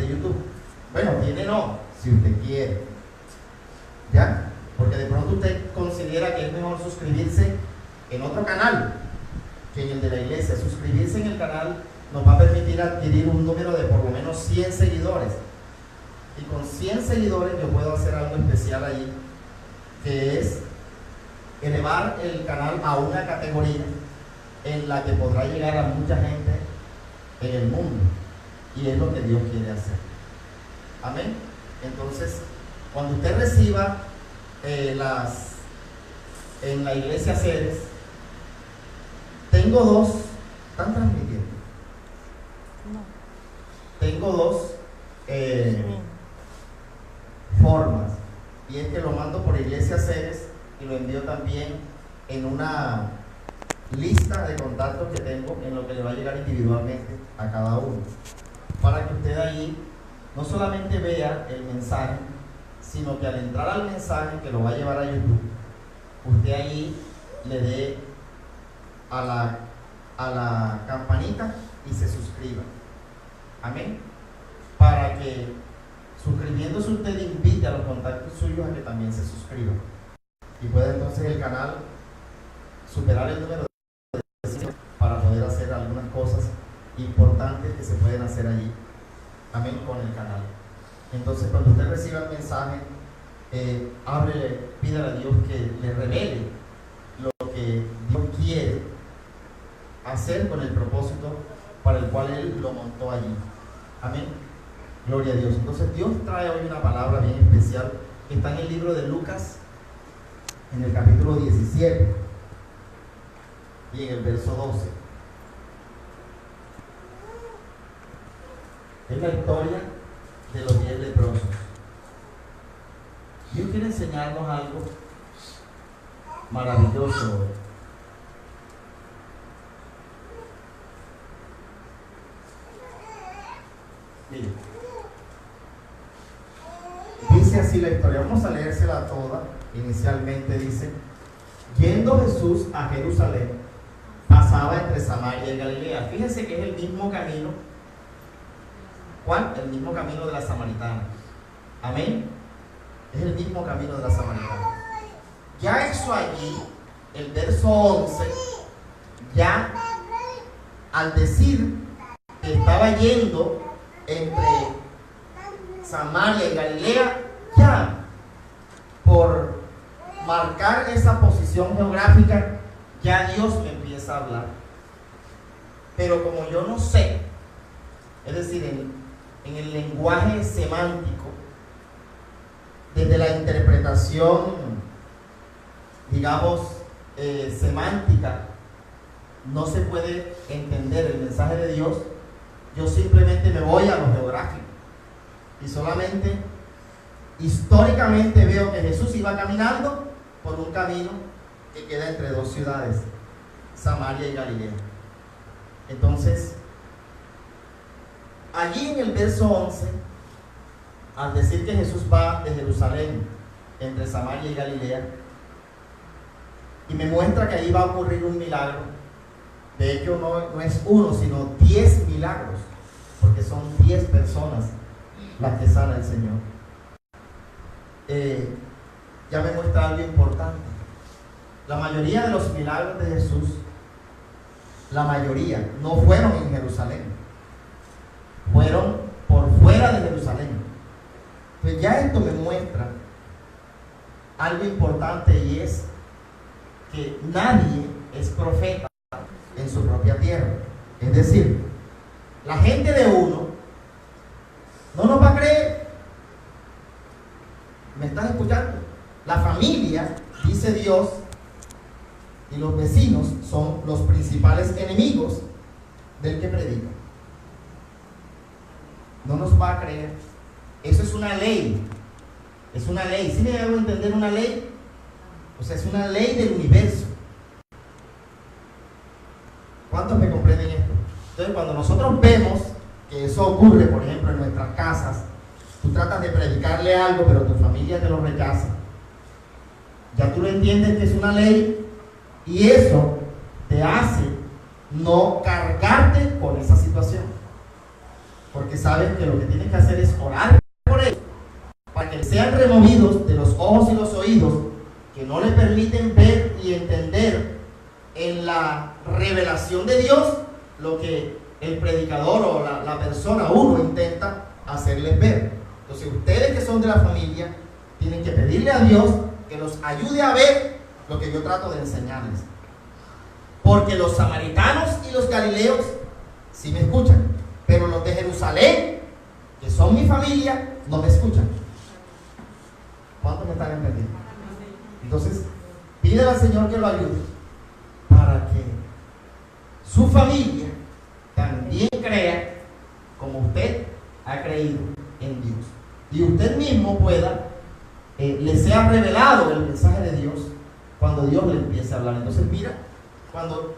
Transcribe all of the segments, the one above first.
de YouTube. Bueno, tiene no, si usted quiere. ¿Ya? Porque de pronto usted considera que es mejor suscribirse en otro canal que en el de la iglesia. Suscribirse en el canal nos va a permitir adquirir un número de por lo menos 100 seguidores. Y con 100 seguidores yo puedo hacer algo especial ahí, que es elevar el canal a una categoría en la que podrá llegar a mucha gente en el mundo. Y es lo que Dios quiere hacer. Amén. Entonces, cuando usted reciba en la iglesia Ceres, tengo dos, ¿están transmitiendo? No. Tengo dos formas, y es que lo mando por Iglesia Ceres y lo envío también en una lista de contactos que tengo, en lo que le va a llegar individualmente a cada uno, para que usted allí no solamente vea el mensaje, sino que al entrar al mensaje que lo va a llevar a YouTube, usted allí le dé a la campanita y se suscriba. Amén. Para que, suscribiéndose, usted invite a los contactos suyos a que también se suscriban, y pueda entonces el canal superar el número de para poder hacer algunas cosas importantes que se pueden hacer allí. Amén, con el canal. Entonces, cuando usted reciba el mensaje, ábrele, pídale a Dios que le revele lo que Dios quiere hacer con el propósito para el cual Él lo montó allí. Amén. Gloria a Dios. Entonces, Dios trae hoy una palabra bien especial que está en el libro de Lucas, en el capítulo 17 y en el verso 12. Es la historia de los 10 leprosos. Dios quiere enseñarnos algo maravilloso hoy. Mire, dice así la historia, vamos a leérsela toda. Inicialmente dice: yendo Jesús a Jerusalén, pasaba entre Samaria y Galilea. Fíjense que es el mismo camino. ¿Cuál? El mismo camino de la samaritana. Amén. Es el mismo camino de la samaritana. Ya eso allí, el verso 11, ya al decir que estaba yendo entre Samaria y Galilea, ya por marcar esa posición geográfica, ya Dios me empieza a hablar. Pero como yo no sé, es decir, en el lenguaje semántico, desde la interpretación, digamos, semántica, no se puede entender el mensaje de Dios. Yo simplemente me voy a lo geográfico y solamente históricamente veo que Jesús iba caminando por un camino que queda entre dos ciudades, Samaria y Galilea. Entonces, allí en el verso 11, al decir que Jesús va de Jerusalén entre Samaria y Galilea, y me muestra que ahí va a ocurrir un milagro. De hecho, no es uno, sino 10 milagros, porque son 10 personas las que sana el Señor. Ya me muestra algo importante. La mayoría de los milagros de Jesús, la mayoría, no fueron en Jerusalén, fueron por fuera de Jerusalén. Pues ya esto me muestra algo importante, y es que nadie es profeta en su propia tierra. Es decir, la gente de uno no nos va a creer. ¿Me estás escuchando? La familia, dice Dios, y los vecinos son los principales enemigos del que predica. No nos va a creer. Eso es una ley. Es una ley. ¿Sí me debo entender una ley? O sea, es una ley del universo. ¿Cuántos me comprenden esto? Entonces, cuando nosotros vemos que eso ocurre, por ejemplo, en nuestras casas, tú tratas de predicarle algo, pero tu familia te lo rechaza. Ya tú lo entiendes que es una ley, y eso te hace no cargarte con esa situación. porque saben que lo que tienen que hacer es orar por ellos, para que sean removidos de los ojos y los oídos, que no les permiten ver y entender en la revelación de Dios lo que el predicador o la persona, uno, intenta hacerles ver. Entonces ustedes que son de la familia tienen que pedirle a Dios que los ayude a ver lo que yo trato de enseñarles, porque los samaritanos y los galileos sí me escuchan, pero los de Jerusalén, que son mi familia, no me escuchan. ¿Cuántos me están entendiendo? Entonces pídele al Señor que lo ayude para que su familia también crea como usted ha creído en Dios, y usted mismo pueda le sea revelado el mensaje de Dios cuando Dios le empiece a hablar. Entonces mira, cuando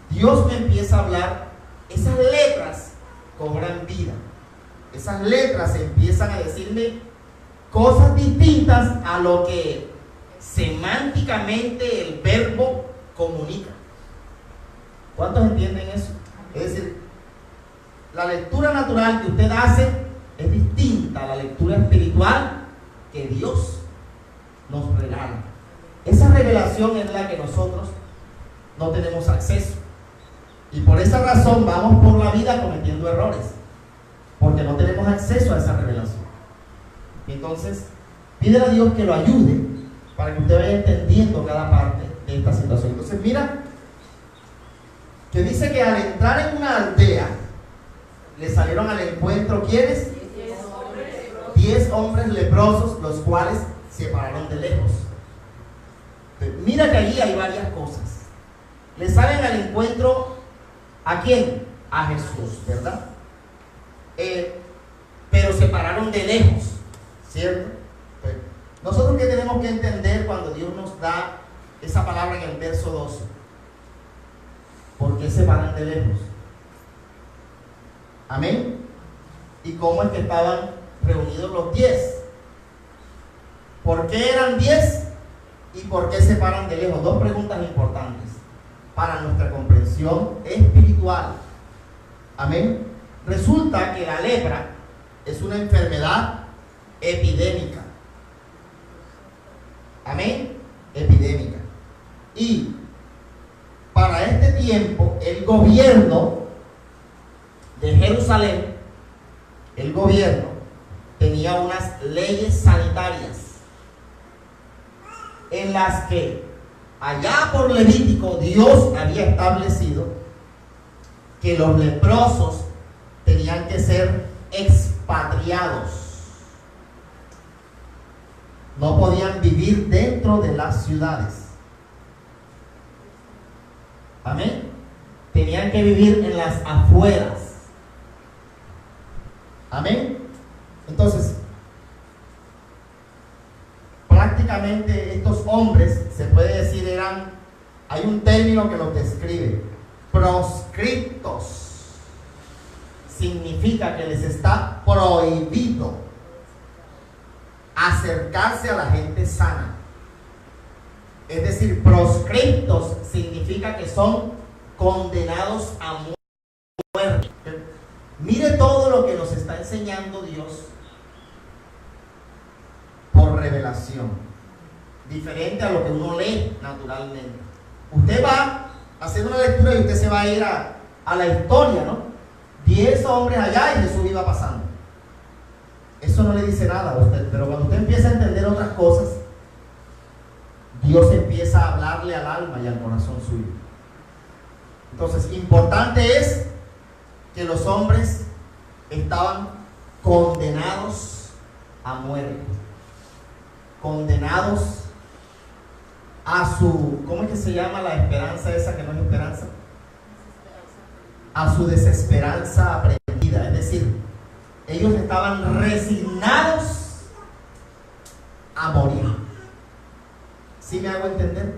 Dios me empieza a hablar, esas letras cobran vida. Esas letras empiezan a decirme cosas distintas a lo que semánticamente el verbo comunica. ¿Cuántos entienden eso? Es decir, la lectura natural que usted hace es distinta a la lectura espiritual que Dios nos regala. Esa revelación es la que nosotros no tenemos acceso, y por esa razón vamos por la vida cometiendo errores, porque no tenemos acceso a esa revelación. Entonces pídele a Dios que lo ayude para que usted vaya entendiendo cada parte de esta situación. Entonces mira que dice que al entrar en una aldea le salieron al encuentro ¿quiénes? 10 hombres leprosos, los cuales se pararon de lejos. Mira que allí hay varias cosas. Le salen al encuentro ¿a quién? A Jesús, ¿verdad? Pero se pararon de lejos, ¿cierto? Nosotros ¿qué tenemos que entender cuando Dios nos da esa palabra en el verso 12? ¿Por qué se paran de lejos? Amén. ¿Y cómo es que estaban reunidos los 10? ¿Por qué eran 10? ¿Y por qué se paran de lejos? Dos preguntas importantes para nuestra comprensión espiritual. Amén. Resulta que la lepra es una enfermedad epidémica. Amén. Epidémica. Y para este tiempo el gobierno de Jerusalén, el gobierno tenía unas leyes sanitarias en las que allá por Levítico Dios había establecido que los leprosos tenían que ser expatriados. No podían vivir dentro de las ciudades. Amén. Tenían que vivir en las afueras. Amén. Entonces, prácticamente estos hombres, se puede decir, hay un término que los describe, proscriptos. Significa que les está prohibido acercarse a la gente sana. Es decir, proscriptos significa que son condenados a muerte. Mire todo lo que nos está enseñando Dios por revelación, diferente a lo que uno lee naturalmente. Usted va a hacer una lectura y usted se va a ir a la historia, ¿no? 10 hombres allá y Jesús iba pasando. Eso no le dice nada a usted, pero cuando usted empieza a entender otras cosas, Dios empieza a hablarle al alma y al corazón suyo. Entonces, importante es que los hombres estaban condenados a muerte, condenados a su, ¿cómo es que se llama la esperanza esa que no es esperanza? A su desesperanza aprendida. Es decir, ellos estaban resignados a morir. ¿Sí me hago entender?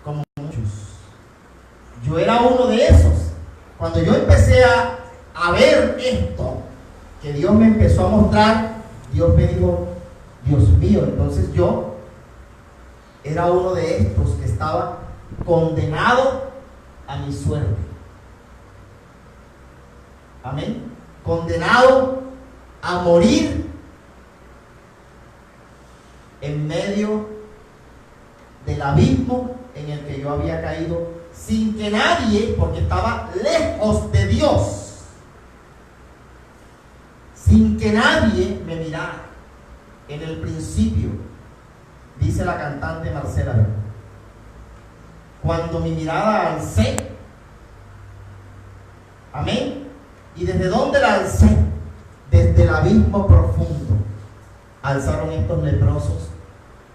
Como muchos. Yo era uno de esos. Cuando yo empecé a ver esto, que Dios me empezó a mostrar, Dios me dijo, Dios mío, entonces yo era uno de estos que estaba condenado a mi suerte. Amén. Condenado a morir en medio del abismo en el que yo había caído, sin que nadie, porque estaba lejos de Dios, sin que nadie me mirara. En el principio, dice la cantante Marcela, cuando mi mirada alcé, amén, ¿y desde dónde la alcé? Desde el abismo profundo. Alzaron estos leprosos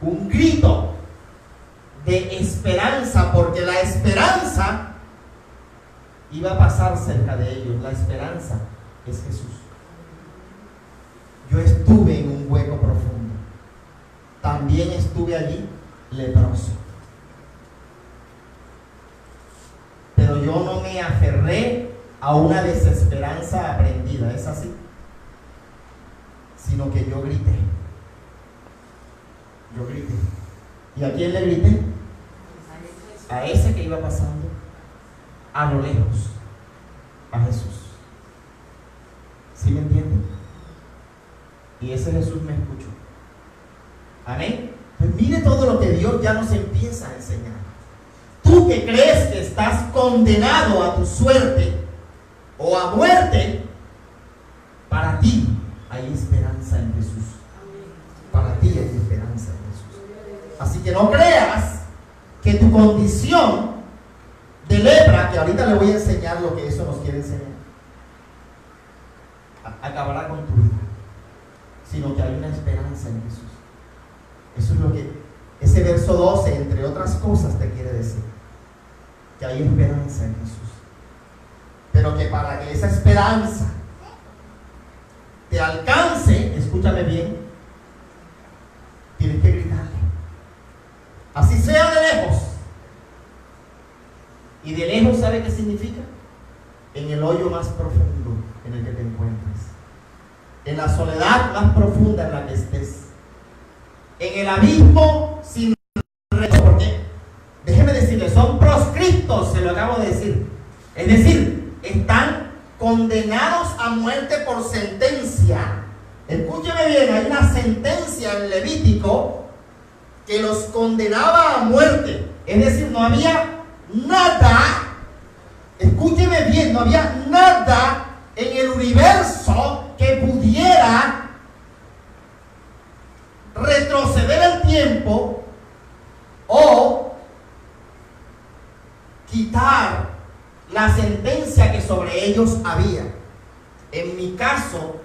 un grito de esperanza, porque la esperanza iba a pasar cerca de ellos. La esperanza es Jesús. Yo estuve en un hueco profundo, también estuve allí leproso, pero yo no me aferré a una desesperanza aprendida, es así, sino que yo grité. ¿Y a quién le grité? A ese que iba pasando a lo lejos, a Jesús. ¿Sí me entienden? Y ese Jesús me escuchó. Amén. Pues mire todo lo que Dios ya nos empieza a enseñar. Tú que crees que estás condenado a tu suerte o a muerte, para ti hay esperanza en Jesús. Para ti hay esperanza en Jesús. Así que no creas que tu condición de lepra, que ahorita le voy a enseñar lo que eso nos quiere enseñar, acabará con tu vida, sino que hay una esperanza en Jesús. Eso es lo que ese verso 12, entre otras cosas, te quiere decir, que hay esperanza en Jesús, pero que para que esa esperanza te alcance, escúchame bien, tienes que gritarle, así sea de lejos. Y de lejos, ¿sabe qué significa? En el hoyo más profundo en el que te encuentres, en la soledad más profunda en la que estés, en el abismo sin retorno, porque déjeme decirle, son proscriptos, se lo acabo de decir, es decir, están condenados a muerte por sentencia. Escúcheme bien, hay una sentencia en Levítico que los condenaba a muerte, es decir, no había nada, escúcheme bien, no había nada en el universo que pudiera retroceder el tiempo o quitar la sentencia que sobre ellos había. En mi caso,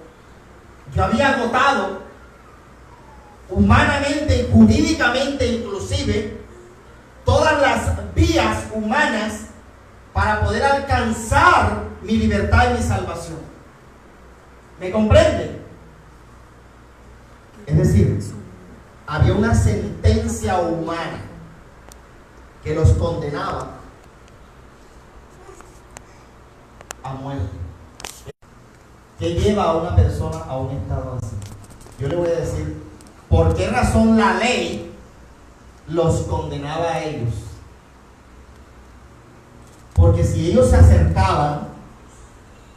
yo había agotado humanamente y jurídicamente inclusive todas las vías humanas para poder alcanzar mi libertad y mi salvación. ¿Me comprende? Es decir, había una sentencia humana que los condenaba a muerte. ¿Qué lleva a una persona a un estado así? Yo le voy a decir por qué razón la ley los condenaba a ellos. Porque si ellos se acercaban,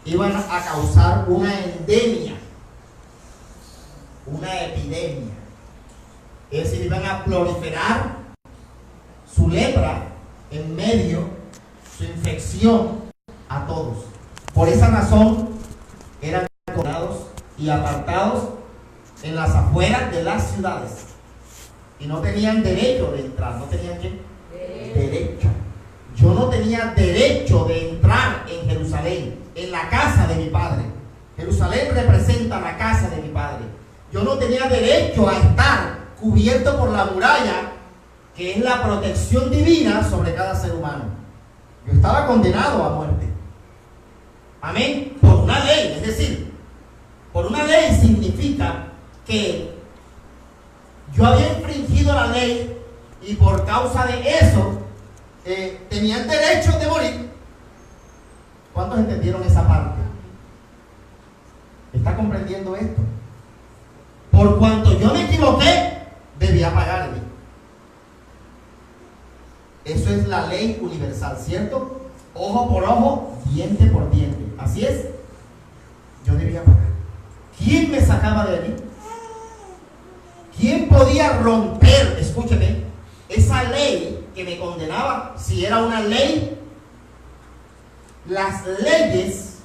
iban a causar una endemia, una epidemia. Es decir, iban a proliferar su lepra en medio, su infección a todos. Por esa razón eran condenados y apartados en las afueras de las ciudades. Y no tenían derecho de entrar. ¿No tenían qué? Derecho. Yo no tenía derecho de entrar en Jerusalén, en la casa de mi padre. Jerusalén representa la casa de mi padre. Yo no tenía derecho a estar cubierto por la muralla, que es la protección divina sobre cada ser humano. Yo estaba condenado a muerte. Amén. Por una ley, es decir, por una ley significa que yo había infringido la ley y por causa de eso tenía el derecho de morir. ¿Cuántos entendieron esa parte? ¿Está comprendiendo esto? Por cuanto yo me equivoqué, debía pagarme. Eso es la ley universal, ¿cierto? Ojo por ojo, diente por diente. Así es. ¿Quién me sacaba de allí? ¿Quién podía romper, escúcheme, esa ley que me condenaba? Si era una ley, las leyes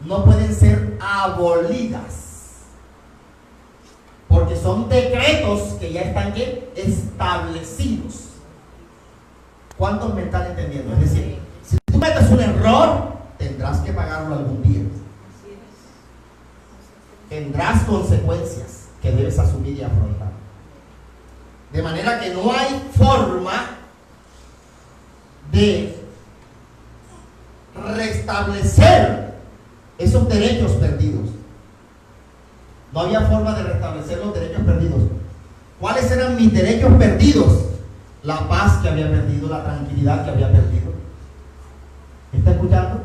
no pueden ser abolidas, porque son decretos que ya están ¿qué? Establecidos. ¿Cuántos me están entendiendo? Es decir, si tú cometes un error, tendrás que pagarlo algún día. Tendrás consecuencias que debes asumir y afrontar. De manera que no hay forma de restablecer esos derechos perdidos. No había forma de restablecer los derechos perdidos. ¿Cuáles eran mis derechos perdidos? La paz que había perdido, la tranquilidad que había perdido. ¿Está escuchando?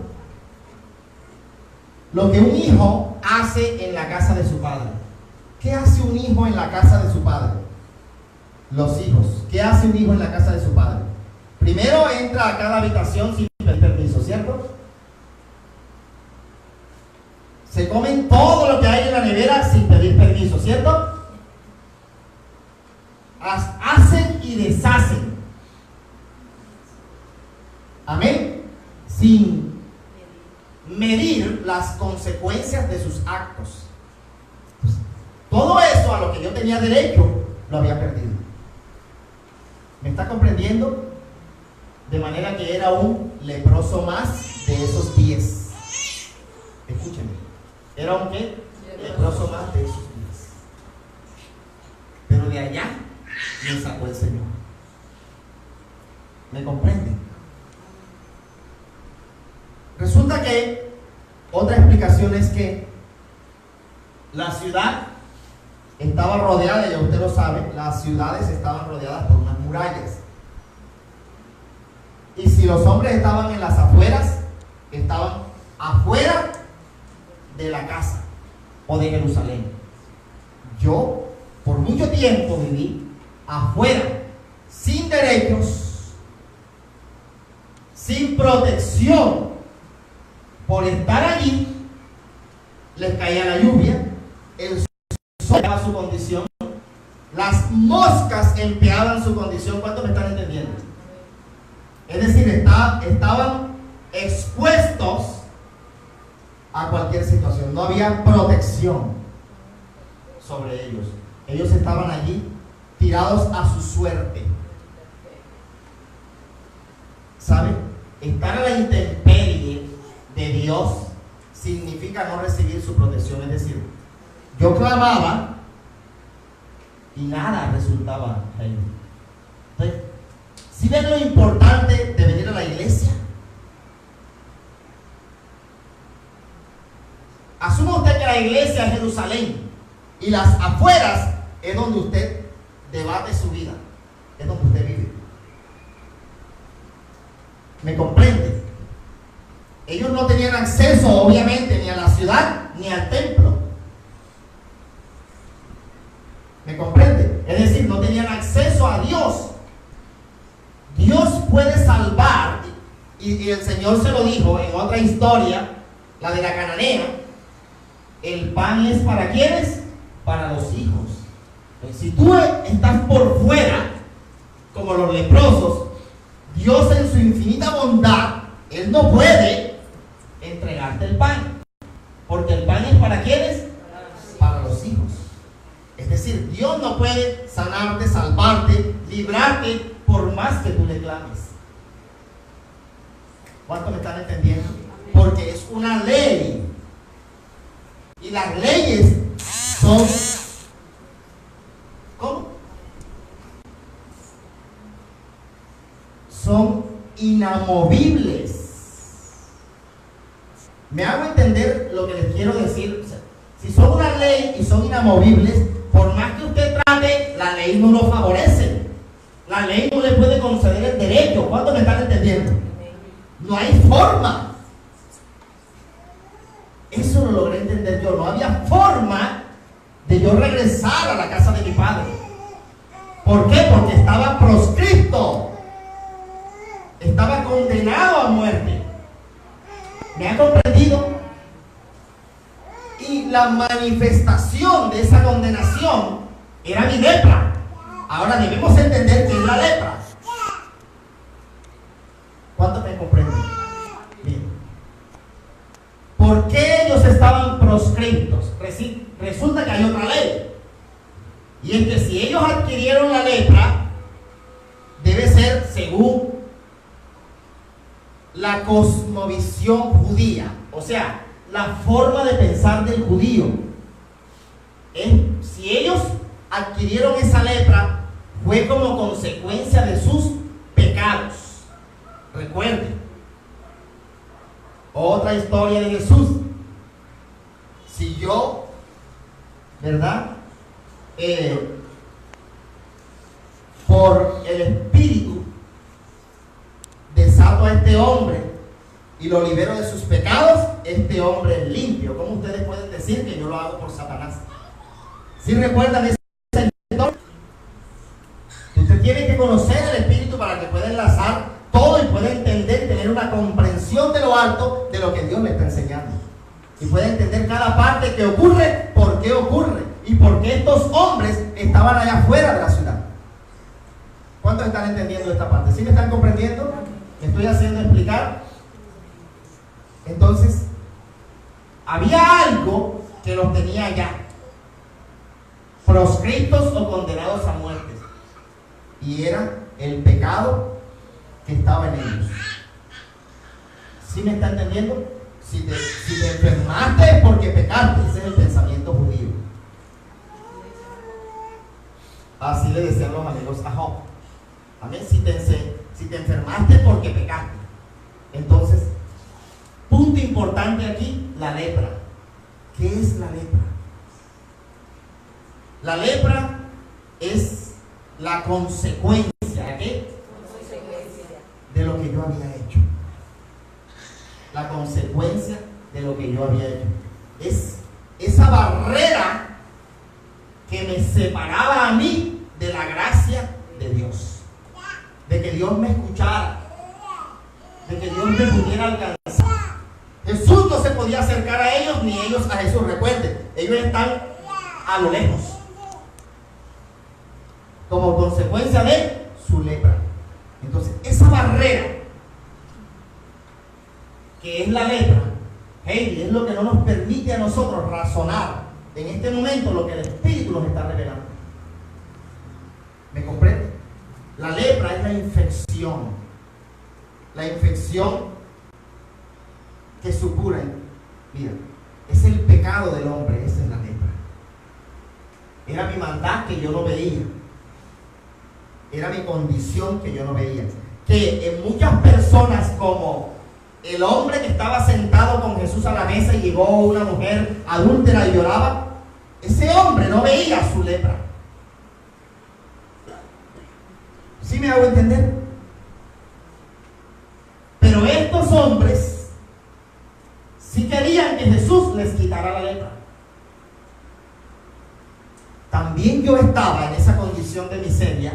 Lo que un hijo hace en la casa de su padre. ¿Qué hace un hijo en la casa de su padre? Los hijos. ¿Qué hace un hijo en la casa de su padre? Primero entra a cada habitación sin pedir permiso, ¿cierto? Se comen todo lo que hay en la nevera sin pedir permiso, ¿cierto? Hacen y deshacen. Amén. Sin medir las consecuencias de sus actos. Todo eso a lo que yo tenía derecho lo había perdido. ¿Me está comprendiendo? De manera que era un leproso más de esos 10. Escúchenme. ¿Era un qué? Leproso más de esos 10. Pero de allá me sacó el Señor. ¿Me comprenden? Resulta que otra explicación es que la ciudad estaba rodeada, ya usted lo sabe, las ciudades estaban rodeadas por unas murallas. Y si los hombres estaban en las afueras, estaban afuera de la casa o de Jerusalén. Yo por mucho tiempo viví afuera, sin derechos, sin protección. Por estar allí, les caía la lluvia, el sol daba su condición, las moscas empeaban su condición. ¿Cuántos me están entendiendo? Es decir, estaban expuestos a cualquier situación, no había protección sobre ellos. Ellos estaban allí tirados a su suerte. ¿Saben? Estar a la intemperie de Dios significa no recibir su protección. Es decir, yo clamaba y nada resultaba ahí. Entonces, ¿sí ven lo importante de venir a la iglesia? Asuma usted que la iglesia es Jerusalén y las afueras es donde usted debate su vida, es donde usted vive. ¿Me comprende? Ellos no tenían acceso, obviamente, ni a la ciudad ni al templo. ¿Me comprende? Es decir, no tenían acceso a Dios. Dios puede salvar, y el Señor se lo dijo en otra historia, la de la cananea. El pan es para ¿quiénes? Para los hijos. Si tú estás por fuera, como los leprosos, Dios en su infinita bondad, Él no puede entregarte el pan, porque el pan es para ¿quiénes? Para los hijos. Es decir, Dios no puede sanarte, salvarte, librarte, por más que tú le clames. ¿Cuánto me están entendiendo? Porque es una ley. Y las leyes son, ¿cómo? Son inamovibles. ¿Me hago entender lo que les quiero decir? O sea, si son una ley y son inamovibles, por más que usted trate, la ley no lo favorece. La ley no le puede conceder el derecho. ¿Cuánto me están entendiendo? No hay forma. Eso lo logré entender yo. No había forma de yo regresar a la casa de mi padre. ¿Por qué? Porque estaba proscripto. Estaba condenado a muerte. ¿Me ha comprendido? Y la manifestación de esa condenación era mi lepra. Ahora debemos entender qué es la lepra. ¿Cuántos me comprenden? Bien. ¿Por qué ellos estaban proscriptos? Resulta que hay otra ley. Y es que si ellos adquirieron la lepra, debe ser según la cosmovisión judía. O sea, la forma de pensar del judío. Si ellos adquirieron esa lepra, fue como consecuencia de sus pecados. Recuerden, otra historia de Jesús. Si yo, ¿verdad? Por el Espíritu desato a este hombre y lo libero de sus pecados, este hombre es limpio. ¿Cómo ustedes pueden decir que yo lo hago por Satanás? ¿Sí recuerdan esa historia? Usted tiene que conocer el Espíritu para que pueda enlazar todo y pueda entender, tener una comprensión de lo alto de lo que Dios le está enseñando. Y pueda entender cada parte que ocurre, por qué ocurre y por qué estos hombres estaban allá afuera de la ciudad. ¿Cuántos están entendiendo esta parte? ¿Sí me están comprendiendo? ¿Me estoy haciendo explicar? Entonces, había algo que los tenía allá, proscriptos o condenados a muerte, y era el pecado que estaba en ellos. ¿Sí me está entendiendo? Si te enfermaste es porque pecaste. Ese es el pensamiento judío. Así le decían los amigos a Job. Amén. Si te enfermaste es porque pecaste. Entonces, punto importante aquí, la lepra. ¿Qué es la lepra? La lepra es la consecuencia. ¿De qué? De lo que yo había hecho. La consecuencia de lo que yo había hecho. Es esa barrera que me separaba a mí de la gracia de Dios. De que Dios me escuchara. De que Dios me pudiera alcanzar. Jesús no se podía acercar a ellos, ni ellos a Jesús. Recuerden, ellos están a lo lejos. Como consecuencia de su lepra. Entonces, esa barrera que es la lepra, Heidi, es lo que no nos permite a nosotros razonar en este momento lo que el Espíritu nos está revelando. ¿Me comprende? La lepra es la infección. La infección que supura. Mira, es el pecado del hombre, esa es la lepra. Era mi maldad que yo no veía. Era mi condición que yo no veía. Que en muchas personas, como el hombre que estaba sentado con Jesús a la mesa y llegó una mujer adúltera y lloraba, ese hombre no veía su lepra. ¿Sí me hago entender? Pero estos hombres sí querían que Jesús les quitara la lepra. También yo estaba en esa condición de miseria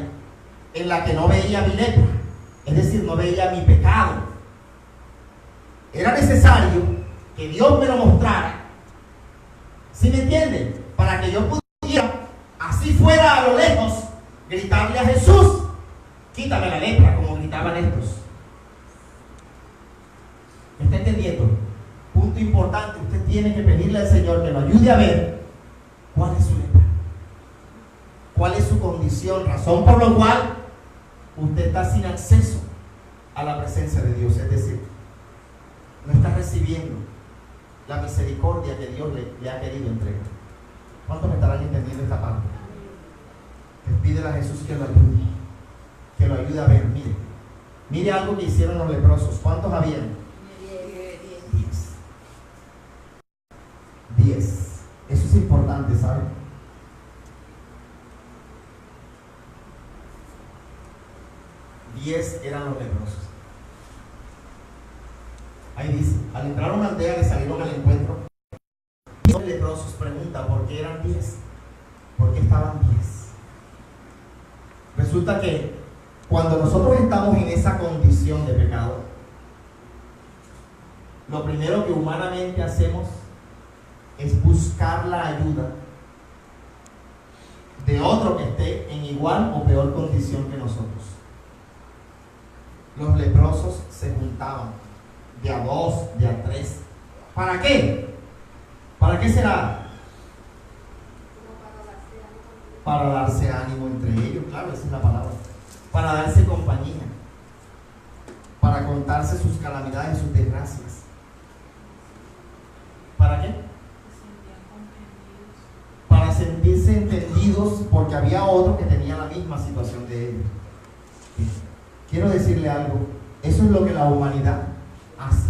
en la que no veía mi lepra, es decir, no veía mi pecado. Era necesario que Dios me lo mostrara. ¿Sí me entienden? Para que yo pudiera, así fuera a lo lejos, gritarle a Jesús: quítame la lepra, como gritaban estos. ¿Me está entendiendo? Punto importante, usted tiene que pedirle al Señor que lo ayude a ver cuál es su lepra, cuál es su condición, razón por la cual usted está sin acceso a la presencia de Dios. Es decir, no está recibiendo la misericordia que Dios le ha querido entregar. ¿Cuántos me estarán entendiendo esta parte? Pídele a Jesús que lo ayude a ver. Mire algo que hicieron los leprosos. ¿Cuántos habían? 10. Eso es importante, ¿saben? 10 eran los leprosos. Ahí dice: al entrar a una aldea le salieron al encuentro. Los leprosos preguntan por qué eran 10. ¿Por qué estaban 10? Resulta que cuando nosotros estamos en esa condición de pecado, lo primero que humanamente hacemos es buscar la ayuda de otro que esté en igual o peor condición que nosotros. Los leprosos se juntaban de a dos, de a tres. ¿Para qué? ¿Para qué será? Para darse ánimo entre ellos, claro, esa es la palabra. Para darse compañía. Para contarse sus calamidades y sus desgracias. ¿Para qué? Para sentirse entendidos porque había otro que tenía la misma situación de ellos. Quiero decirle algo, eso es lo que la humanidad hace.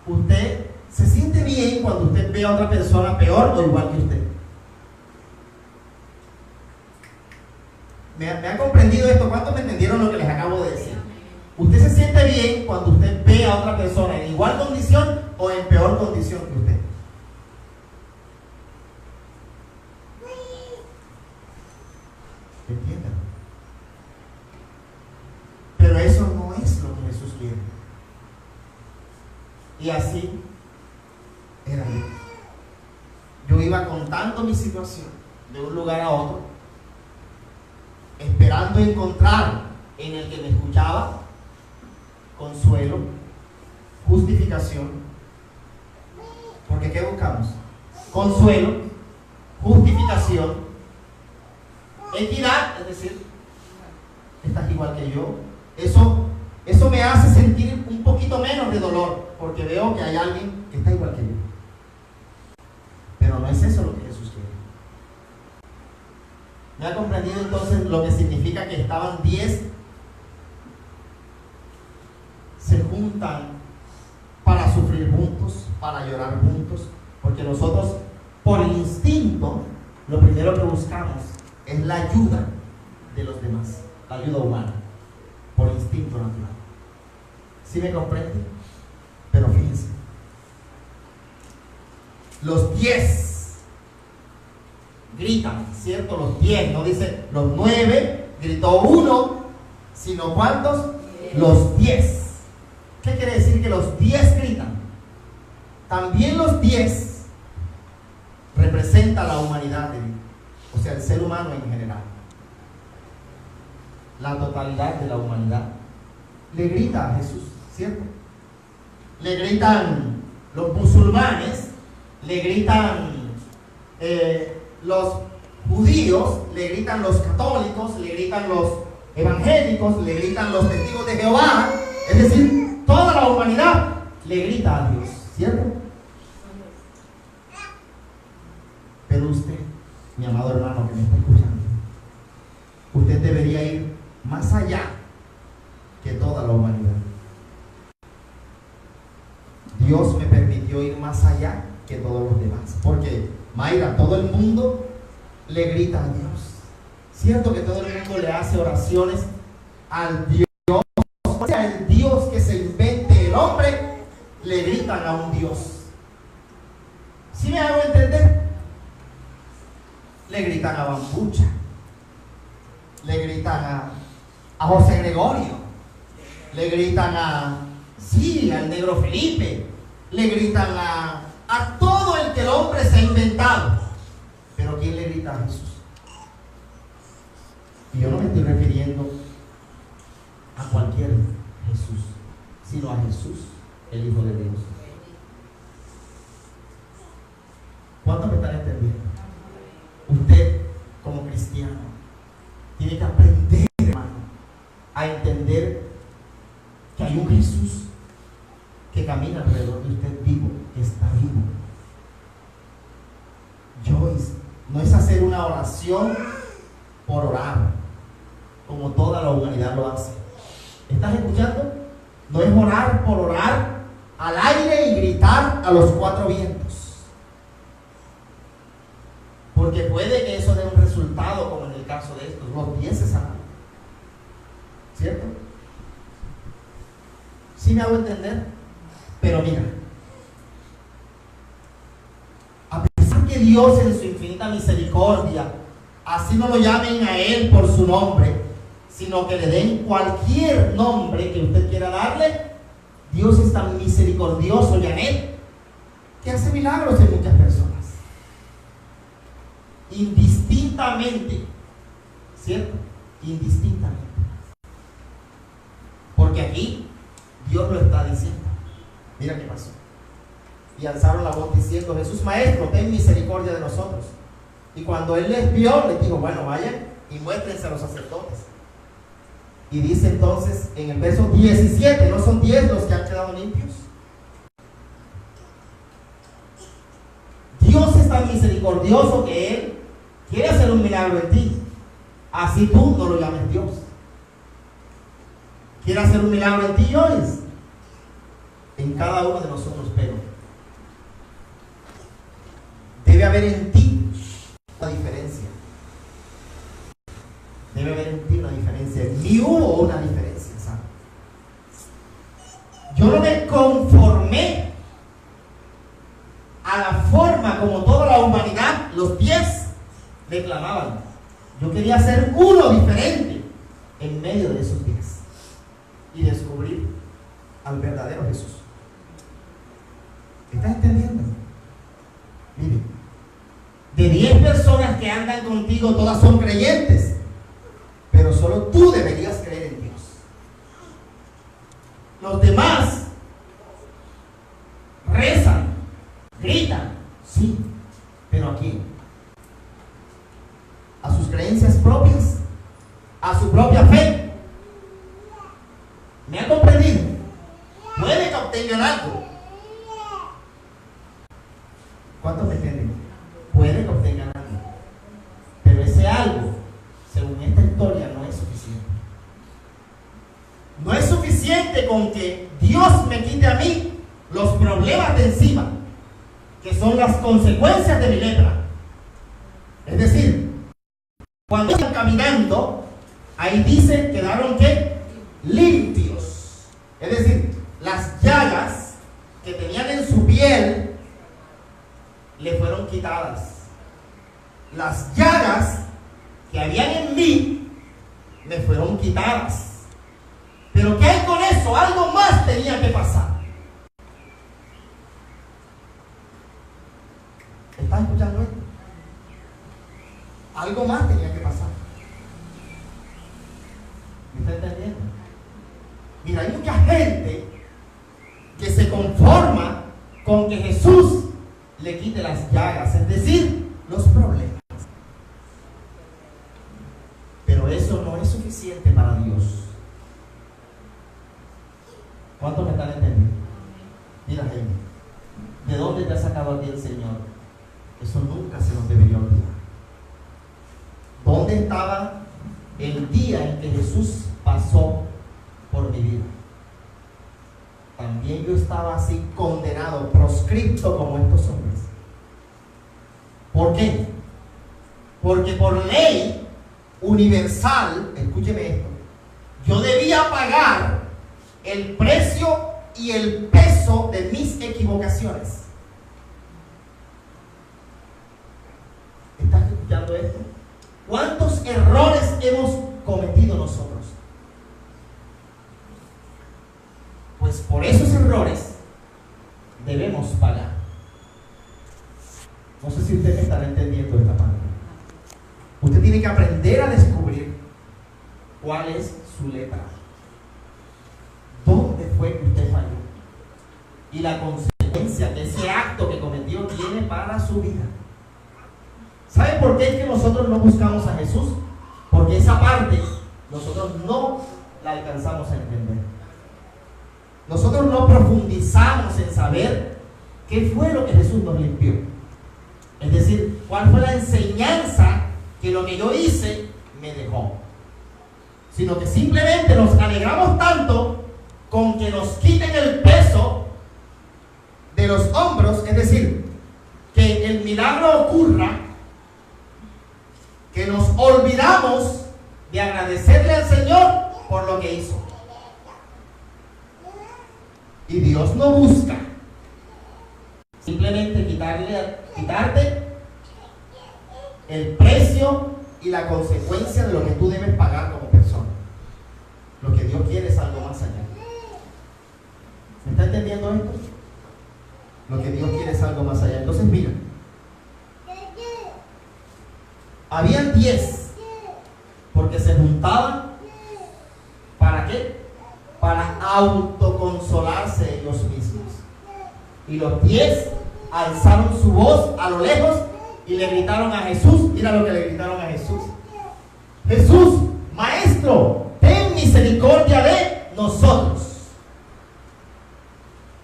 Usted se siente bien cuando usted ve a otra persona peor o igual que usted. ¿Me ha comprendido esto? ¿Cuántos me entendieron lo que les acabo de decir? Usted se siente bien cuando usted ve a otra persona en igual condición o en peor condición que usted. ¿Entienden? Pero eso no es lo que Jesús quiere. Y así era yo. Yo iba contando mi situación de un lugar a otro, esperando encontrar en el que me escuchaba consuelo, justificación. Porque ¿qué buscamos? Consuelo, justificación, equidad, es decir, estás igual que yo. Eso me hace sentir un poquito menos de dolor, porque veo que hay alguien que está igual que yo. Pero no es eso lo que Jesús quiere. ¿Me ha comprendido entonces lo que significa que estaban 10? Se juntan para sufrir juntos, para llorar juntos, porque nosotros, por instinto, lo primero que buscamos es la ayuda de los demás, la ayuda humana, por instinto natural. ¿Sí me comprende? Pero fíjense, los 10 gritan, ¿cierto? Los 10, no dice los 9, gritó uno, sino ¿cuántos? 10. Los 10. ¿Qué quiere decir que los 10 gritan? También los 10 representa la humanidad de Dios, o sea, el ser humano en general. La totalidad de la humanidad le grita a Jesús, ¿cierto? Le gritan los musulmanes, le gritan los judíos, le gritan los católicos, le gritan los evangélicos, le gritan los testigos de Jehová, es decir, toda la humanidad le grita a Dios, ¿cierto? Pero usted, mi amado hermano que me está escuchando, usted debería ir más allá que toda la humanidad. Dios me permitió ir más allá que todos los demás, porque Mayra, todo el mundo le grita a Dios. Cierto que todo el mundo le hace oraciones al Dios, o sea, el Dios que se invente el hombre, le gritan a un Dios. ¿Sí me hago entender? Le gritan a Bambucha, le gritan a José Gregorio, le gritan al negro Felipe, le gritan a todo el que el hombre se ha inventado. Pero ¿quién le grita a Jesús? Y yo no me estoy refiriendo a cualquier Jesús, sino a Jesús, el Hijo de Dios. ¿Cuántos me están entendiendo? Usted, como cristiano, tiene que aprender, hermano, a entender que hay un Jesús que camina alrededor de usted vivo, que está vivo. Joyce, no es hacer una oración por orar, como toda la humanidad lo hace. ¿Estás escuchando? No es orar por orar al aire y gritar a los cuatro vientos, porque puede que eso dé un resultado, como en el caso de estos, los 10 se sanan, ¿cierto? ¿Sí me hago entender? Pero mira, a pesar que Dios en su infinita misericordia, así no lo llamen a Él por su nombre, sino que le den cualquier nombre que usted quiera darle, Dios es tan misericordioso, Janet, que hace milagros en muchas personas. Indistintamente, ¿cierto? Indistintamente. Porque aquí Dios lo está diciendo. Mira qué pasó. Y alzaron la voz diciendo: Jesús Maestro, ten misericordia de nosotros. Y cuando él les vio, les dijo: bueno, vayan y muéstrense a los sacerdotes. Y dice entonces en el verso 17: ¿no son 10 los que han quedado limpios? Dios es tan misericordioso que Él quiere hacer un milagro en ti. Así tú no lo llames Dios. Quiere hacer un milagro en ti y hoy en cada uno de nosotros, pero debe haber en ti una diferencia. Debe haber en ti una diferencia. En mí hubo una diferencia, ¿sabes? Yo no me conformé a la forma como toda la humanidad, los 10, me clamaban. Yo quería ser uno diferente en medio de esos 10 y descubrir al verdadero Jesús. ¿Estás entendiendo? Mire, de 10 personas que andan contigo, todas son creyentes, pero solo tú deberías creer en Dios. Los demás rezan, gritan, sí, pero ¿a quién? ¿A sus creencias propias? ¿A su propia fe? ¿Me han comprendido? Puede que obtengan algo. ¿Cuántos me entienden? Puede que obtengan algo, pero ese algo, según esta historia, no es suficiente. No es suficiente con que Dios me quite a mí los problemas de encima, que son las consecuencias de mi lepra. Es decir, cuando están caminando, ahí dice, quedaron ¿qué? Limpios. Es decir, las llagas que tenían en su piel le fueron quitadas. Las llagas que habían en mí me fueron quitadas. Pero ¿qué hay con eso? Algo más tenía que pasar. ¿Estás escuchando esto? Algo más tenía que pasar. ¿Me está entendiendo? Mira, hay mucha gente que se conforma con que Jesús le quite las llagas, es decir, los problemas. Pero eso no es suficiente para Dios. ¿Cuántos me están entendiendo? Mira, gente, ¿de dónde te ha sacado a ti el Señor? Eso nunca se nos debería olvidar. ¿Dónde estaba el día en que Jesús pasó por mi vida? También yo estaba así condenado, proscripto como estos hombres. ¿Por qué? Porque por ley universal, escúcheme esto, yo debía pagar el precio y el peso de mis equivocaciones. ¿Estás escuchando esto? ¿Cuántos errores hemos cometido nosotros? Pues por esos errores debemos pagar. No sé si usted me estará entendiendo esta parte. Usted tiene que aprender a descubrir cuál es su lepra. ¿Dónde fue que usted falló? Y la consecuencia que ese acto que cometió tiene para su vida. ¿Sabe por qué es que nosotros no buscamos a Jesús? Porque esa parte nosotros no la alcanzamos a entender. Nosotros no profundizamos en saber qué fue lo que Jesús nos limpió. Es decir, cuál fue la enseñanza que lo que yo hice me dejó. Sino que simplemente nos alegramos tanto con que nos quiten el peso de los hombros, es decir, que el milagro ocurra, que nos olvidamos de agradecerle al Señor por lo que hizo. Y Dios no busca simplemente quitarte el precio y la consecuencia de lo que tú debes pagar como persona. Lo que Dios quiere es algo más allá. ¿Me está entendiendo esto? Lo que Dios quiere es algo más allá. Entonces mira, habían 10 porque se juntaban. ¿Para qué? Para autoconsolarse ellos mismos. Y los 10 alzaron su voz a lo lejos y le gritaron a Jesús. Mira lo que le gritaron a Jesús: Jesús, Maestro, ten misericordia de nosotros.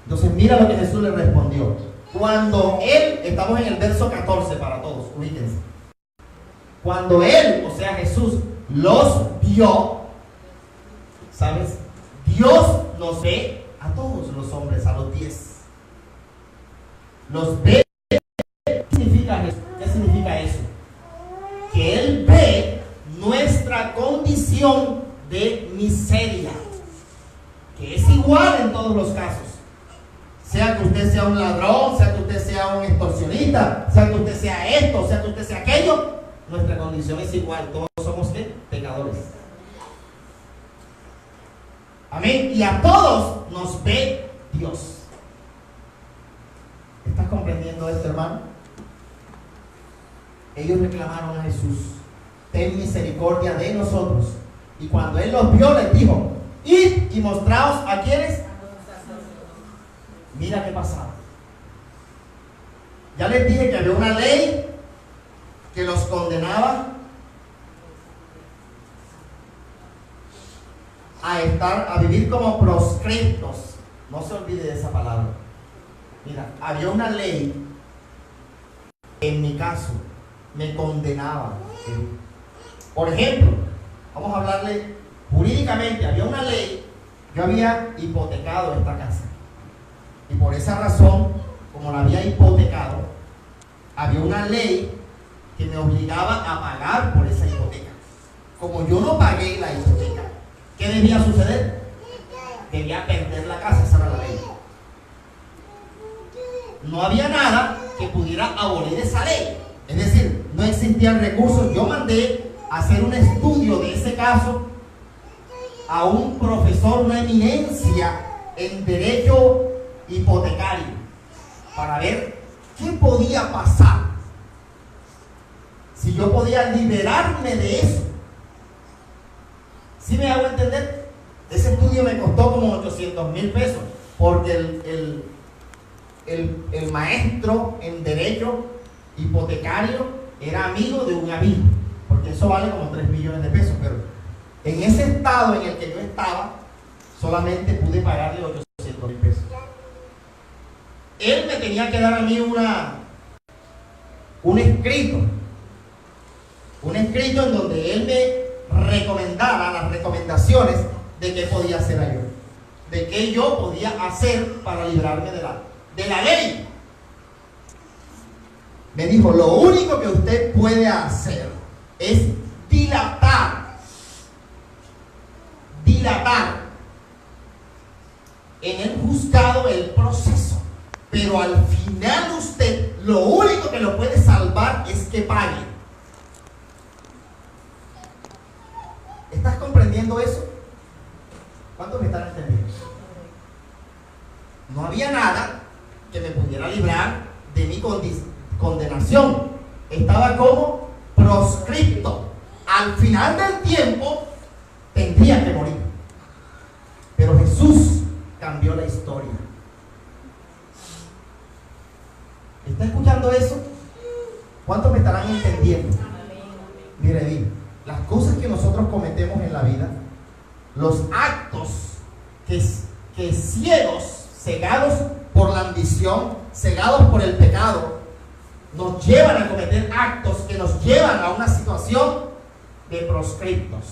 Entonces mira lo que Jesús le respondió. Cuando él, estamos en el verso 14 para todos, ubíquense. Cuando él, o sea Jesús, los vio, ¿sabes? Dios nos ve a todos los hombres, a los 10. Los ve. ¿Qué significa eso? Que Él ve nuestra condición de miseria, que es igual en todos los casos. Sea que usted sea un ladrón, sea que usted sea un extorsionista, sea que usted sea esto, sea que usted sea aquello, nuestra condición es igual. Todos somos ¿qué? Pecadores. Amén. Y a todos nos ve Dios. ¿Estás comprendiendo esto, hermano? Ellos reclamaron a Jesús: ten misericordia de nosotros. Y cuando Él los vio, les dijo: id y mostraos a quienes. Mira qué pasaba. Ya les dije que había una ley que los condenaba a vivir como proscriptos. No se olvide de esa palabra. Mira, había una ley que en mi caso me condenaba. Por ejemplo, vamos a hablarle jurídicamente. Había una ley. Yo había hipotecado esta casa. Y por esa razón, como la había hipotecado, había una ley que me obligaba a pagar por esa hipoteca. Como yo no pagué la hipoteca, ¿qué debía suceder? Debía perder la casa. Esa era la ley. No había nada que pudiera abolir esa ley. Es decir, no existían recursos. Yo mandé a hacer un estudio de ese caso a un profesor, una eminencia en derecho hipotecario, para ver qué podía pasar, si yo podía liberarme de eso. ¿Sí me hago entender? Ese estudio me costó como 800,000 pesos, porque el maestro en derecho hipotecario era amigo de un amigo, porque eso vale como 3 millones de pesos, pero en ese estado en el que yo estaba, solamente pude pagarle 800,000 pesos. Él me tenía que dar a mí un escrito en donde él me recomendara las recomendaciones de qué podía hacer yo, de qué yo podía hacer para librarme de la ley. Me dijo: lo único que usted puede hacer es dilatar en el juzgado el proceso, pero al final usted lo único que lo puede salvar es que pague. ¿Estás comprendiendo eso? ¿Cuántos me están entendiendo? No había nada que me pudiera librar de mi condenación. Estaba como proscripto. Al final del tiempo tendría que morir. Pero Jesús cambió la historia. ¿Está escuchando eso? ¿Cuántos me estarán entendiendo? Mire, las cosas que nosotros cometemos en la vida, los actos que ciegos, cegados por la ambición, cegados por el pecado, nos llevan a cometer actos que nos llevan a una situación de proscriptos.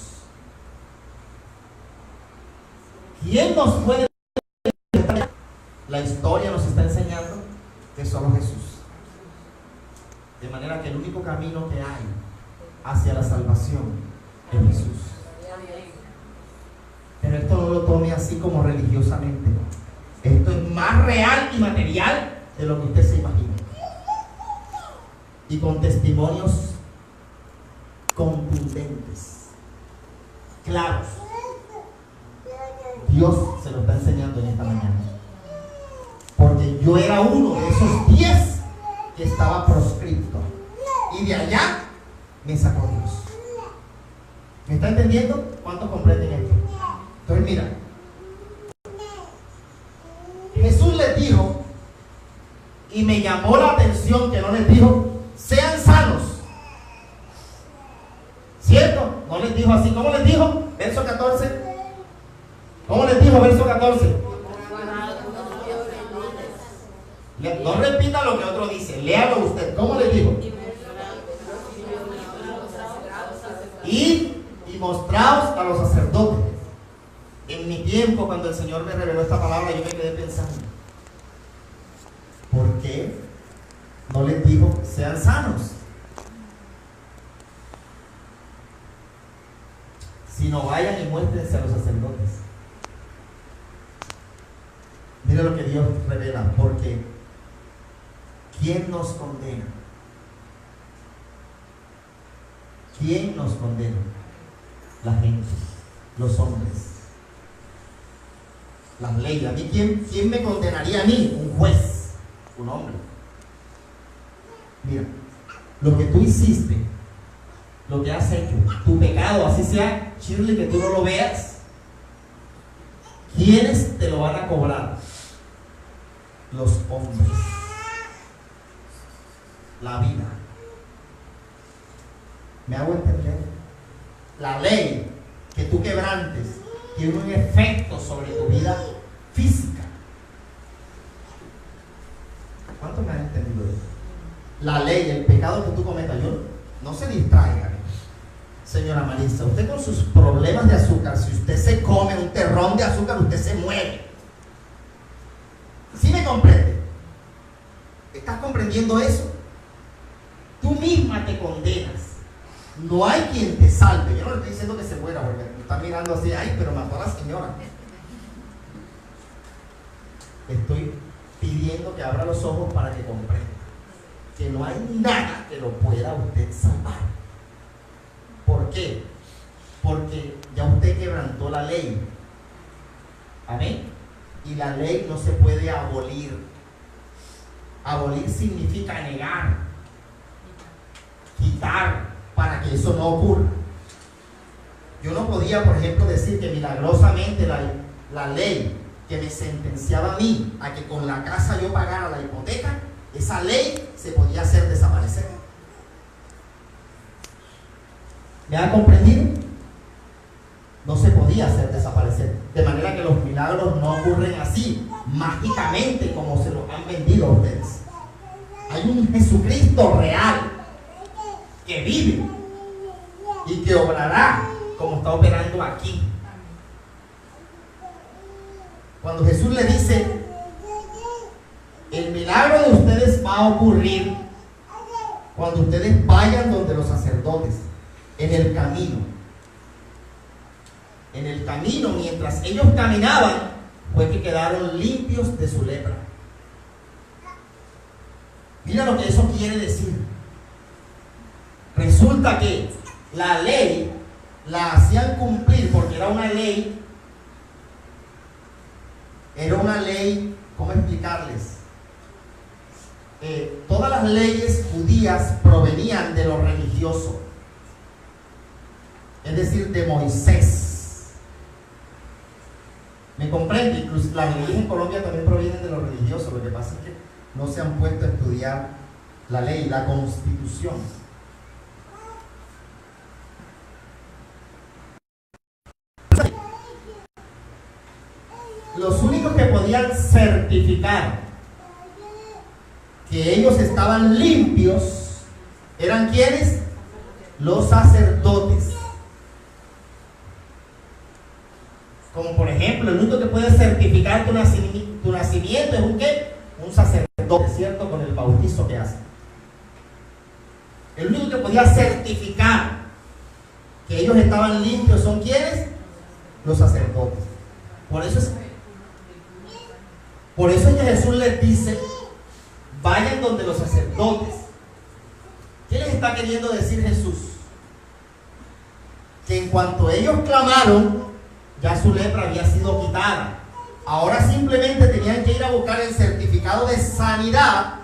¿Quién nos puede? La historia nos está enseñando que solo Jesús. De manera que el único camino que hay hacia la salvación es Jesús. Pero esto no lo tome así como religiosamente. Esto es más real y material de lo que usted se imagina. Y con testimonios contundentes, claros. Dios se lo está enseñando en esta mañana. porque yo era uno de esos 10 que estaba proscripto. Y de allá me sacó Dios. ¿Me está entendiendo? ¿Cuántos comprenden esto? Entonces mira, Jesús les dijo, y me llamó la atención que no les dijo, sean sanos. ¿Cierto? No les dijo así. ¿Cómo les dijo? Verso 14. ¿Cómo les dijo? Verso 14. No repita lo que otro dice, léalo usted. ¿Cómo les dijo? Y mostraos a los sacerdotes. En mi tiempo, cuando el Señor me reveló esta palabra, yo me quedé pensando, ¿por qué no les dijo sean sanos? Sino vayan y muéstrense a los sacerdotes. Mira lo que Dios revela, porque ¿quién nos condena? ¿Quién nos condena? La gente, los hombres, las leyes. ¿A mí quién me condenaría a mí? Un juez, un hombre. Mira, lo que tú hiciste, lo que has hecho, tu pecado, así sea, Shirley, que tú no lo veas, ¿quiénes te lo van a cobrar? Los hombres. La vida. ¿Me hago entender? La ley que tú quebrantes tiene un efecto sobre tu vida física. ¿Cuántos me han entendido eso? La ley, el pecado que tú cometas, no se distraiga. Señora Marisa, usted con sus problemas de azúcar, si usted se come un terrón de azúcar, usted se muere. ¿Sí me comprende? ¿Estás comprendiendo eso? Tú misma te condenas. No hay quien te salve. Yo no le estoy diciendo que se muera, porque me está mirando así, ay, pero mató a la señora. Estoy pidiendo que abra los ojos para que comprenda que no hay nada que lo pueda usted salvar. ¿Por qué? Porque ya usted quebrantó la ley. Amén. Y la ley no se puede abolir. Abolir significa negar, quitar, para que eso no ocurra. Yo no podía, por ejemplo, decir que milagrosamente la ley que me sentenciaba a mí a que con la casa yo pagara la hipoteca, esa ley se podía hacer desaparecer. ¿Me ha comprendido? No se podía hacer desaparecer. De manera que los milagros no ocurren así, mágicamente, como se los han vendido a ustedes. Hay un Jesucristo real que vive y que obrará como está operando aquí. Cuando Jesús le dice, el milagro de ustedes va a ocurrir cuando ustedes vayan donde los sacerdotes, en el camino. En el camino, mientras ellos caminaban, fue que quedaron limpios de su lepra. Mira lo que eso quiere decir. Resulta que la ley la hacían cumplir porque era una ley, ¿cómo explicarles? Todas las leyes judías provenían de lo religioso, es decir, de Moisés. ¿Me comprende? Incluso las leyes en Colombia también provienen de lo religioso. Lo que pasa es que no se han puesto a estudiar la ley, la Constitución. Los únicos que podían certificar que ellos estaban limpios eran ¿quiénes? Los sacerdotes. Como por ejemplo, el único que puede certificar tu nacimiento es ¿un qué? Un sacerdote, ¿cierto? Con el bautizo que hace. El único que podía certificar que ellos estaban limpios son ¿quiénes? Los sacerdotes. Por eso es que Jesús les dice, vayan donde los sacerdotes. ¿Qué les está queriendo decir Jesús? Que en cuanto ellos clamaron, ya su lepra había sido quitada. Ahora simplemente tenían que ir a buscar el certificado de sanidad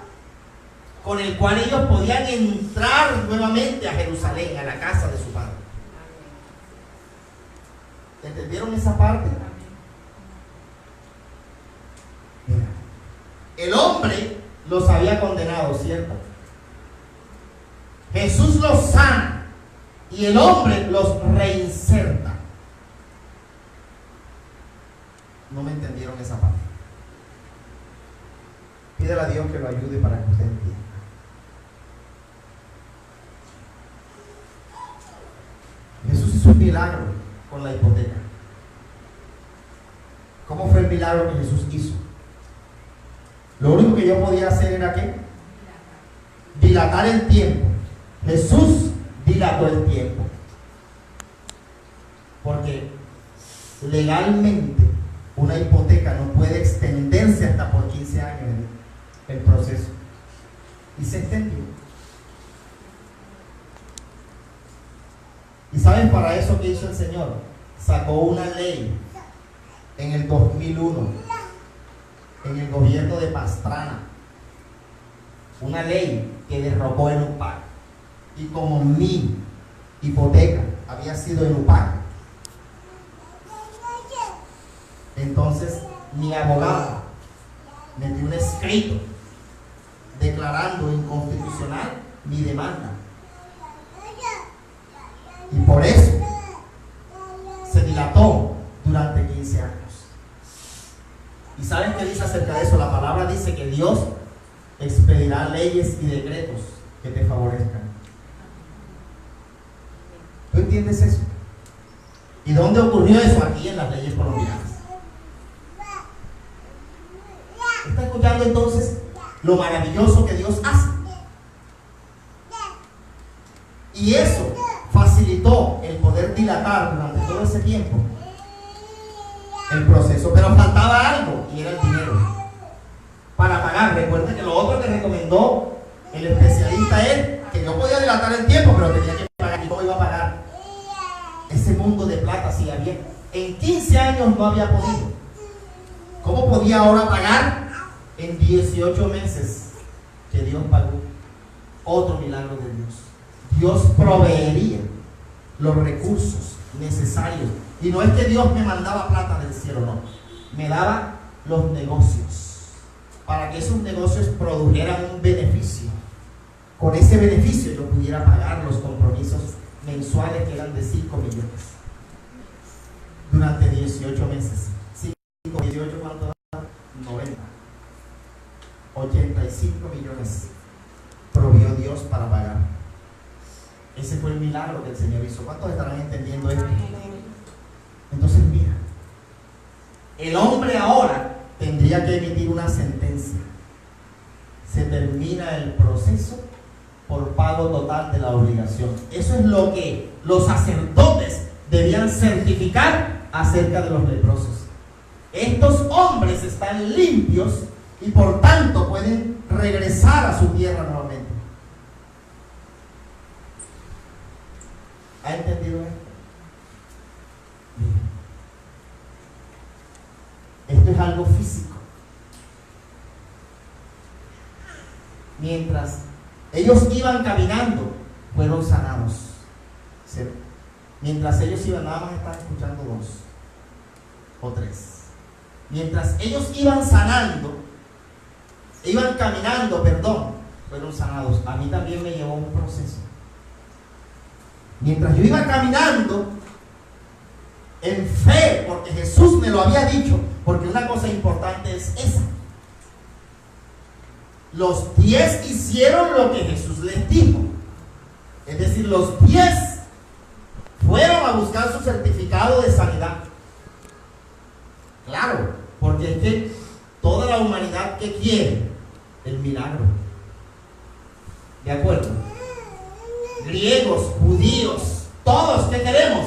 con el cual ellos podían entrar nuevamente a Jerusalén, a la casa de su padre. ¿Entendieron esa parte? Mira, el hombre los había condenado, ¿cierto? Jesús los sana y el hombre los reinserta. No me entendieron esa parte. Pídele a Dios que lo ayude para que usted entienda. Jesús hizo un milagro con la hipoteca. ¿Cómo fue el milagro que Jesús hizo? Lo único que yo podía hacer era ¿qué? Dilatar el tiempo. Jesús dilató el tiempo. Porque legalmente una hipoteca no puede extenderse hasta por 15 años el proceso. Y se extendió. ¿Y saben para eso qué hizo el Señor? Sacó una ley en el 2001, en el gobierno de Pastrana. Una ley que derrocó el UPAC. Y como mi hipoteca había sido el UPAC, entonces mi abogado metió un escrito declarando inconstitucional mi demanda. Y por eso se dilató durante 15 años. ¿Y saben qué dice acerca de eso? La palabra dice que Dios expedirá leyes y decretos que te favorezcan. ¿Tú entiendes eso? ¿Y dónde ocurrió eso? Aquí en las leyes colombianas. ¿Está escuchando entonces lo maravilloso que Dios hace? Y eso facilitó el poder dilatar durante todo ese tiempo el proceso, pero faltaba algo y era el dinero para pagar. Recuerden que lo otro que recomendó el especialista es que yo podía dilatar el tiempo, pero tenía que pagar. ¿Y cómo iba a pagar? Ese mundo de plata sí había. En 15 años no había podido. ¿Cómo podía ahora pagar? En 18 meses que Dios pagó. Otro milagro de Dios. Dios proveería los recursos necesarios. Y no es que Dios me mandaba plata del cielo, no. Me daba los negocios para que esos negocios produjeran un beneficio. Con ese beneficio yo pudiera pagar los compromisos mensuales que eran de 5 millones durante 18 meses. 5, 18, ¿cuánto da? 90. 85 millones proveyó Dios para pagar. Ese fue el milagro que el Señor hizo. ¿Cuántos estarán entendiendo esto? Entonces mira, el hombre ahora tendría que emitir una sentencia. Se termina el proceso por pago total de la obligación. Eso es lo que los sacerdotes debían certificar acerca de los leprosos. Estos hombres están limpios y por tanto pueden regresar a su tierra nuevamente. ¿Ha entendido esto? Esto es algo físico. Mientras ellos iban caminando, fueron sanados. ¿Sí? Mientras ellos iban, nada más están escuchando 2 o 3. Mientras ellos iban sanando, iban caminando, fueron sanados. A mí también me llevó un proceso. Mientras yo iba caminando en fe, porque Jesús me lo había dicho, porque una cosa importante es esa. Los 10 hicieron lo que Jesús les dijo. Es decir, los 10 fueron a buscar su certificado de sanidad. Claro, porque es que toda la humanidad que quiere el milagro. ¿De acuerdo? Griegos, judíos, todos, ¿qué queremos?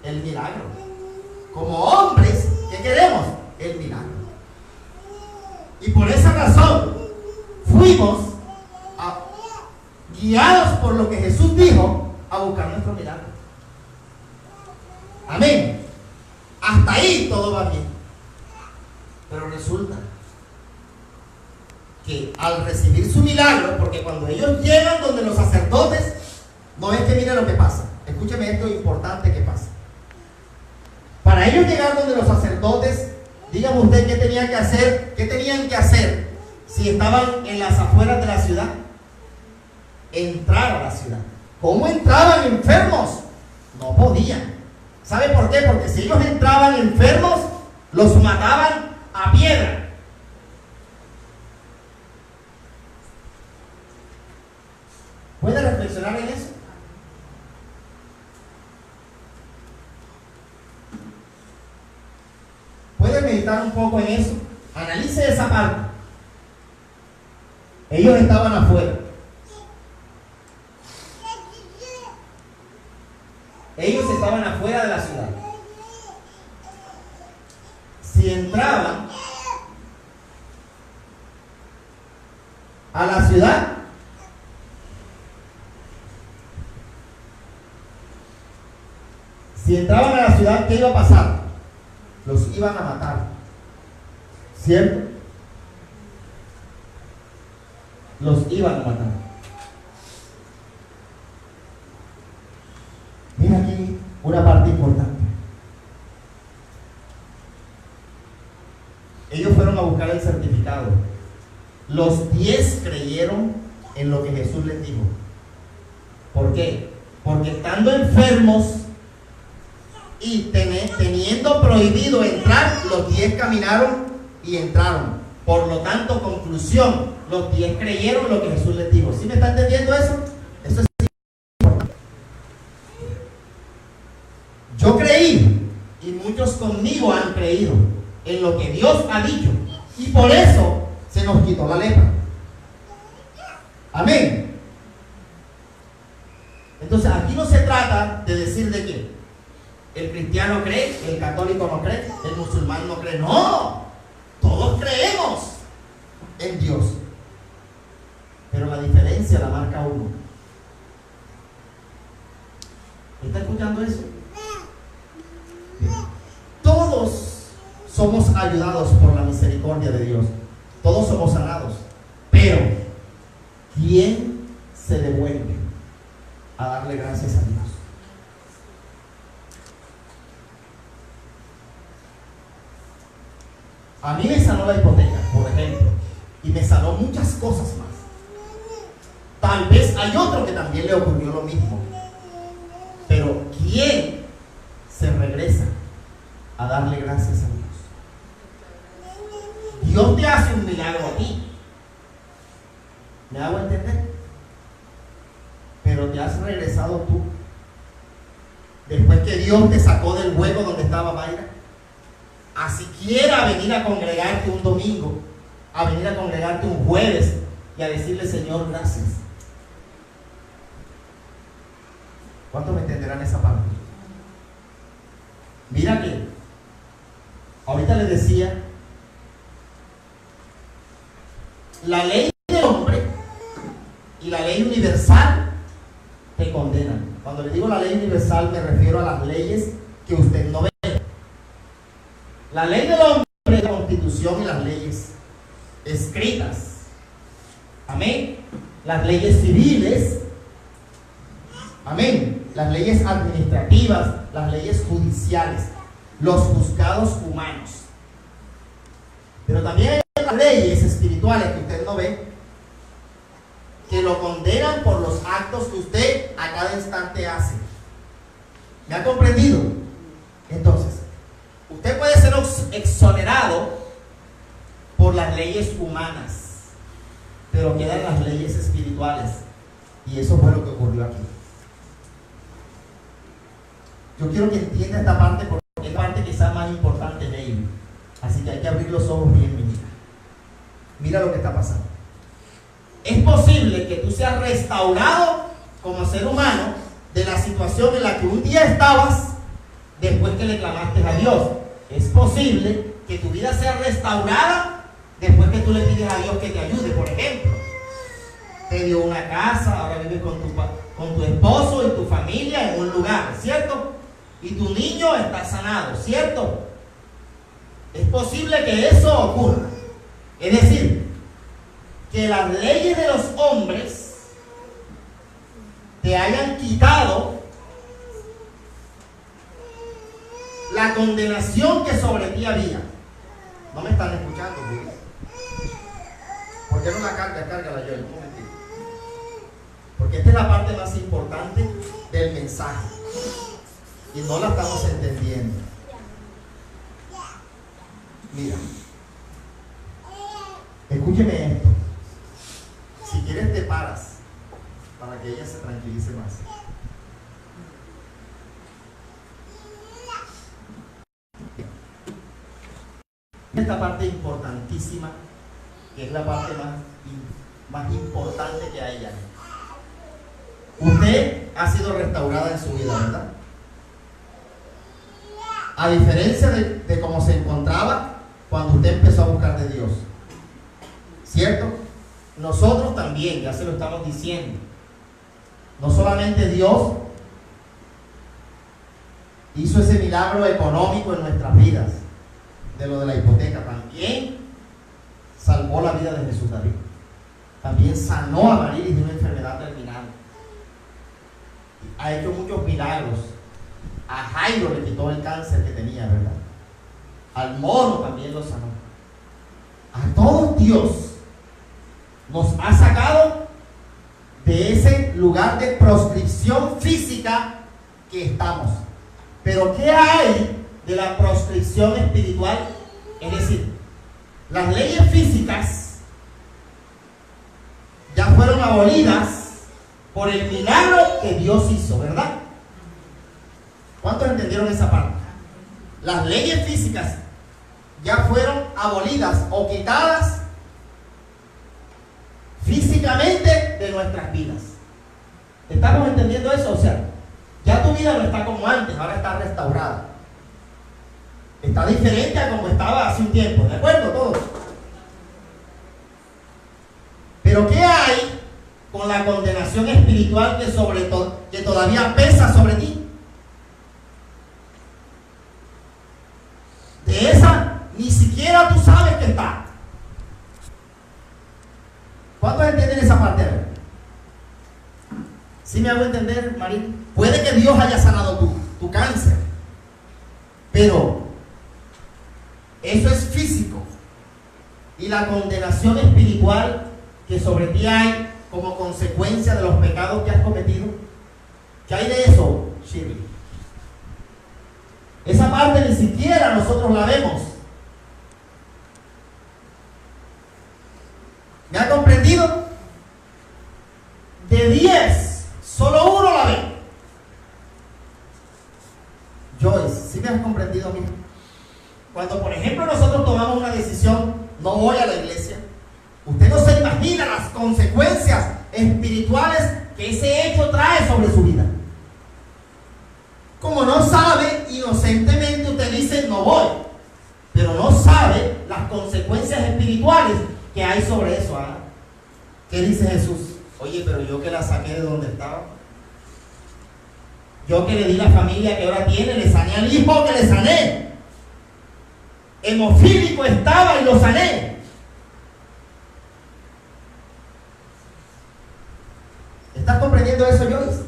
El milagro. Como hombres, ¿qué queremos? El milagro. Y por esa razón fuimos guiados por lo que Jesús dijo a buscar nuestro milagro. Amén. Hasta ahí todo va bien. Pero resulta que al recibir su milagro, porque cuando ellos llegan donde los sacerdotes, no es que mire lo que pasa. Escúcheme esto importante que pasa. Para ellos llegar donde los sacerdotes, dígame usted qué tenían que hacer si estaban en las afueras de la ciudad. Entrar a la ciudad. ¿Cómo entraban enfermos? No podían. ¿Sabe por qué? Porque si ellos entraban enfermos, los mataban a piedra. ¿Puede reflexionar en eso? ¿Puede meditar un poco en eso? Analice esa parte. Ellos estaban afuera. Ellos estaban afuera de la ciudad. Si entraban a la ciudad, ¿qué iba a pasar? Los iban a matar. ¿Cierto? Los iban a matar. Mira aquí una parte importante. Ellos fueron a buscar el certificado. Los 10 creyeron en lo que Jesús les dijo. ¿Por qué? Porque estando enfermos y teniendo prohibido entrar, los 10 caminaron y entraron. Por lo tanto, conclusión, los 10 creyeron lo que Jesús les dijo. ¿Sí me está entendiendo eso? Eso es importante. Yo creí y muchos conmigo han creído en lo que Dios ha dicho, y por eso se nos quitó la lepra. Amén. Entonces aquí no se trata de decir de que el cristiano cree, el católico no cree, el musulmán no cree. No, todos creemos en Dios, pero la diferencia la marca uno. ¿Está escuchando eso? Bien. Todos somos ayudados por la misericordia de Dios, todos somos sanados, pero ¿quién se devuelve a darle gracias a Dios? A mí me sanó la hipoteca, por ejemplo, y me sanó muchas cosas más. Tal vez hay otro que también le ocurrió lo mismo, pero ¿quién se regresa a darle gracias a Dios? Dios te hace un milagro a ti. ¿Me hago entender? Pero te has regresado tú. Después que Dios te sacó del hueco donde estaba Mayra, a siquiera a venir a congregarte un domingo, a venir a congregarte un jueves y a decirle: Señor, gracias. ¿Cuántos me entenderán esa parte? Mira que ahorita les decía, la ley del hombre y la ley universal te condenan. Cuando le digo la ley universal me refiero a las leyes que usted no ve. La ley del hombre es la Constitución y las leyes escritas. Amén. Las leyes civiles. Amén. Las leyes administrativas, las leyes judiciales, los juzgados humanos. Pero también hay las leyes espirituales que usted no ve, que lo condenan por los actos que usted a cada instante hace. ¿Me ha comprendido? Entonces, usted puede ser exonerado por las leyes humanas, pero quedan las leyes espirituales. Y eso fue lo que ocurrió aquí. Yo quiero que entienda esta parte, porque es la parte quizás más importante de ello. Así que hay que abrir los ojos bien, mi vida. Mira lo que está pasando. Es posible que tú seas restaurado como ser humano de la situación en la que un día estabas después que le clamaste a Dios. Es posible que tu vida sea restaurada después que tú le pides a Dios que te ayude. Por ejemplo, te dio una casa, ahora vives con tu esposo y tu familia en un lugar, ¿cierto? Y tu niño está sanado, ¿cierto? Es posible que eso ocurra. Es decir, que las leyes de los hombres te hayan quitado la condenación que sobre ti había. No me están escuchando, Luis. ¿Por qué no la carga? Cárgala yo, un momentito. Porque esta es la parte más importante del mensaje. Y no la estamos entendiendo. Mira. Escúcheme esto. Si quieres te paras para que ella se tranquilice más. Esta parte importantísima, que es la parte más importante que hay ya. Usted ha sido restaurada en su vida, ¿verdad? A diferencia de cómo se encontraba cuando usted empezó a buscar de Dios. ¿Cierto? Nosotros también, ya se lo estamos diciendo. No solamente Dios hizo ese milagro económico en nuestras vidas, de lo de la hipoteca, también salvó la vida de Jesús David. También sanó a María de una enfermedad terminal. Ha hecho muchos milagros. A Jairo le quitó el cáncer que tenía, ¿verdad? Al mono también lo sanó. A todos Dios nos ha sacado de ese lugar de proscripción física que estamos. Pero ¿qué hay de la proscripción espiritual? Es decir, las leyes físicas ya fueron abolidas por el milagro que Dios hizo, ¿verdad? ¿Cuántos entendieron esa parte? Las leyes físicas ya fueron abolidas o quitadas físicamente de nuestras vidas. ¿Estamos entendiendo eso? O sea, ya tu vida no está como antes, ahora está restaurada. Está diferente a como estaba hace un tiempo, ¿de acuerdo todos? Pero ¿qué hay con la condenación espiritual que todavía pesa sobre ti? De esa ni siquiera tú sabes que está. ¿Cuántos entienden esa parte? ¿Sí me hago entender, Marín? Puede que Dios haya sanado tu cáncer, pero eso es físico. Y la condenación espiritual que sobre ti hay como consecuencia de los pecados que has cometido, ¿qué hay de eso, Shirley? Esa parte ni siquiera nosotros la vemos. ¿Me ha comprendido? De 10, solo uno la ve. Joyce, ¿sí me has comprendido a mí? Cuando, por ejemplo, nosotros tomamos una decisión, no voy a la iglesia, usted no se imagina las consecuencias espirituales que ese hecho trae sobre su vida. Como no sabe, inocentemente usted dice, no voy, pero no sabe las consecuencias espirituales que hay sobre eso. ¿Ah? ¿Qué dice Jesús? Oye, pero yo que la saqué de donde estaba, yo que le di la familia que ahora tiene, le sané al hijo que le sané, hemofílico estaba y lo sané. ¿Estás comprendiendo eso, Joyce?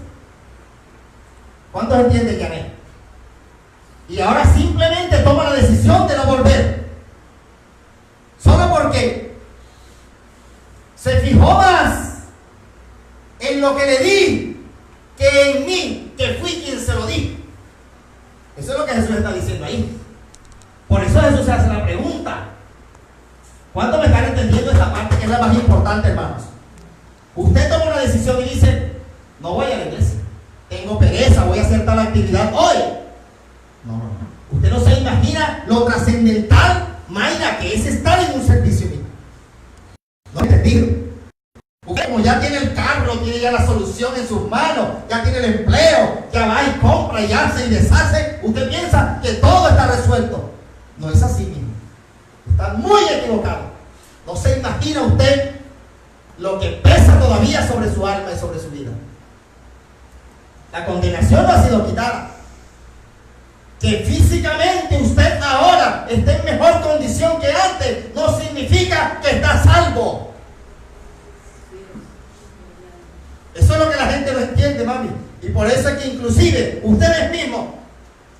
¿Cuántos entienden, Janet? Y ahora simplemente toma la decisión de no volver, solo porque se fijó más en lo que le di que en mí, que fui quien se lo di. Eso es lo que Jesús está diciendo ahí. Por eso Jesús se hace la pregunta. ¿Cuántos me están entendiendo esta parte que es la más importante, hermanos? Usted toma una decisión y dice, no voy a la iglesia, tengo pereza, voy a hacer tal actividad hoy. No. Usted no se imagina lo trascendental, Mayra, que es estar en un servicio mío. No he entendido. Usted como ya tiene el carro, tiene ya la solución en sus manos, ya tiene el empleo, ya va y compra y hace y deshace, usted piensa que todo está resuelto. No es así mismo. Está muy equivocado. No se imagina usted lo que pesa todavía sobre su alma y sobre su vida. La condenación no ha sido quitada. Que físicamente usted ahora esté en mejor condición que antes, no significa que estás salvo. Eso es lo que la gente no entiende, mami. Y por eso es que inclusive ustedes mismos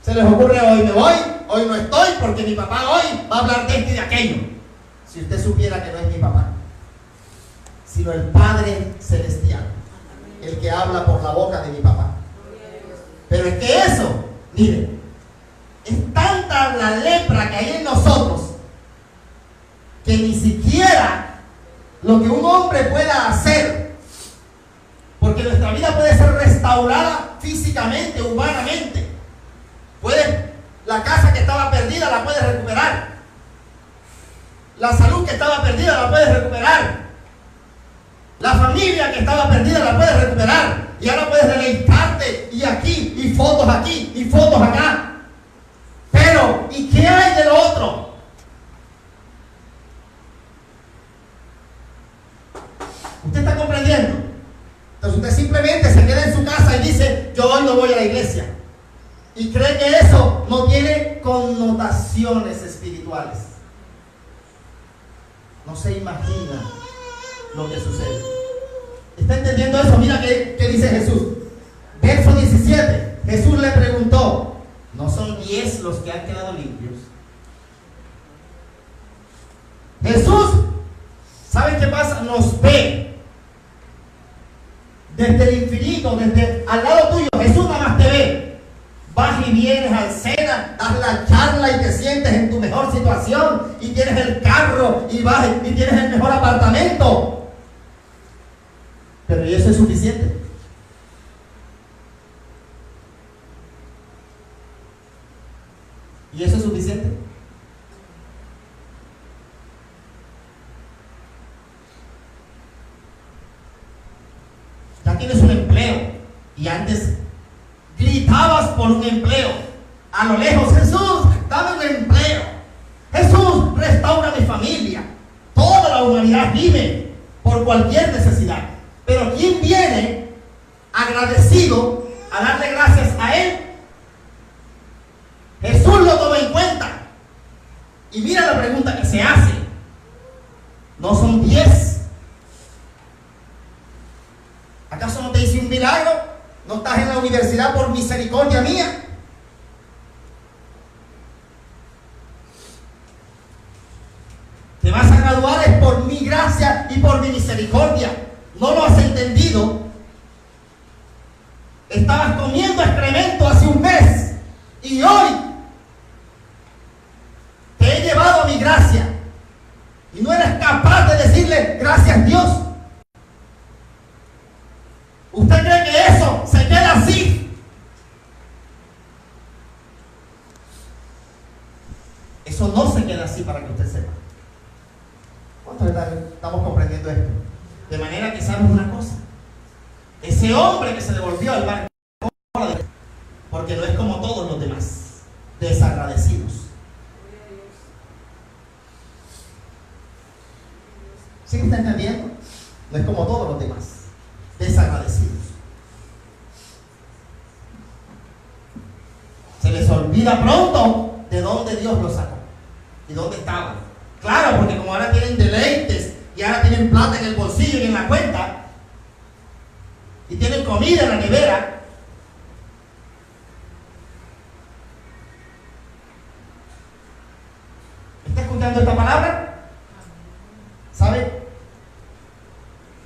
se les ocurre: hoy me voy, hoy no estoy, porque mi papá hoy va a hablar de esto y de aquello. Si usted supiera que no es mi papá, sino el Padre Celestial, el que habla por la boca de mi papá. Pero es que eso, miren, es tanta la lepra que hay en nosotros que ni siquiera lo que un hombre pueda hacer, porque nuestra vida puede ser restaurada físicamente, humanamente. La casa que estaba perdida la puedes recuperar. La salud que estaba perdida la puedes recuperar. La familia que estaba perdida la puedes recuperar. Y ahora puedes deleitarte, y aquí, y fotos aquí, y fotos acá. Pero, ¿y qué hay de lo otro? ¿Usted está comprendiendo? Entonces usted simplemente se queda en su casa y dice: yo hoy no voy a la iglesia. Y cree que eso no tiene connotaciones espirituales. No se imagina lo que sucede. ¿Está entendiendo eso? Mira qué dice Jesús. Verso 17. Jesús le preguntó: ¿no son 10 los que han quedado limpios? Jesús, ¿saben qué pasa? Nos ve desde el infinito, desde al lado tuyo. Jesús nada más te ve. Vas y vienes al cena, das la charla y te sientes en tu mejor situación, y tienes el carro y vas y tienes el mejor apartamento. Pero ¿y eso es suficiente? ¿Y eso es suficiente? Ya tienes un empleo y antes gritabas por un empleo. A lo lejos: Jesús, dame un empleo. Jesús, restaura mi familia. Toda la humanidad vive por cualquier necesidad. Pero ¿quién viene agradecido a darle gracias a Él? Jesús lo toma en cuenta. Y mira la pregunta que se hace: ¿no son 10? ¿Acaso no te hice un milagro? ¿No estás en la universidad por misericordia mía? Te vas a graduar es por mi gracia y por mi misericordia. ¿No lo has entendido? Estabas comiendo excremento hace un mes y hoy te he llevado a mi gracia, y no eres capaz de decirle: gracias, Dios. ¿Usted cree que eso se queda así? Eso no se queda así, para que usted sepa. ¿Cuántos estamos comprendiendo esto? De manera que sabes una cosa: ese hombre que se devolvió al barco, porque no es como todos los demás, desagradecidos. ¿Sí me está entendiendo? No es como todos los demás, desagradecidos. Se les olvida pronto de dónde Dios los sacó y dónde estaban. Claro, porque como ahora tienen deleites y ahora tienen plata en el bolsillo y en la cuenta y tienen comida en la nevera, ¿está escuchando esta palabra? ¿Sabe?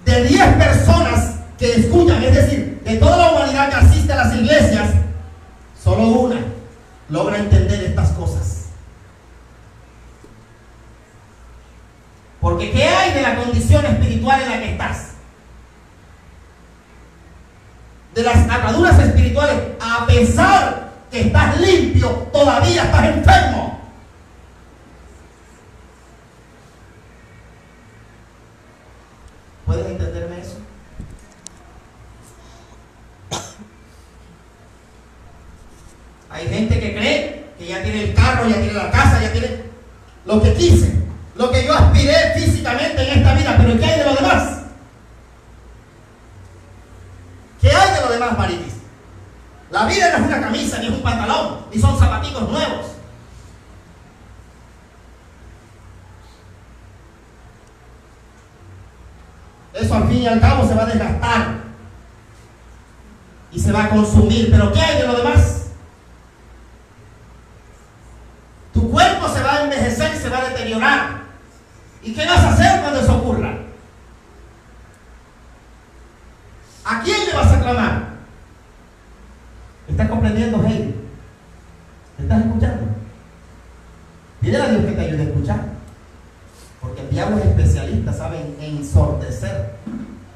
De 10 personas que escuchan, es decir, de toda la humanidad que asiste a las iglesias, solo una logra entender estas cosas. Porque ¿qué hay de la condición espiritual en la que estás? De las ataduras espirituales, a pesar que estás limpio, todavía estás enfermo. ¿Puedes entenderme eso? Hay gente que cree que ya tiene el carro, ya tiene la casa, ya tiene lo que quise, lo que yo aspiré físicamente en esta vida, pero ¿qué hay de lo demás? ¿Qué hay de lo demás, Maritis? La vida no es una camisa, ni es un pantalón, ni son zapatitos nuevos. Eso al fin y al cabo se va a desgastar y se va a consumir. Pero ¿qué hay de lo demás? Tu cuerpo se va a envejecer y se va a deteriorar. ¿Y qué vas a hacer cuando eso ocurra? ¿A quién le vas a clamar? ¿Estás comprendiendo, Heidi? ¿Me estás escuchando? Pídele a Dios que te ayude a escuchar. Porque el diablo es especialista, ¿saben? En ensordecer.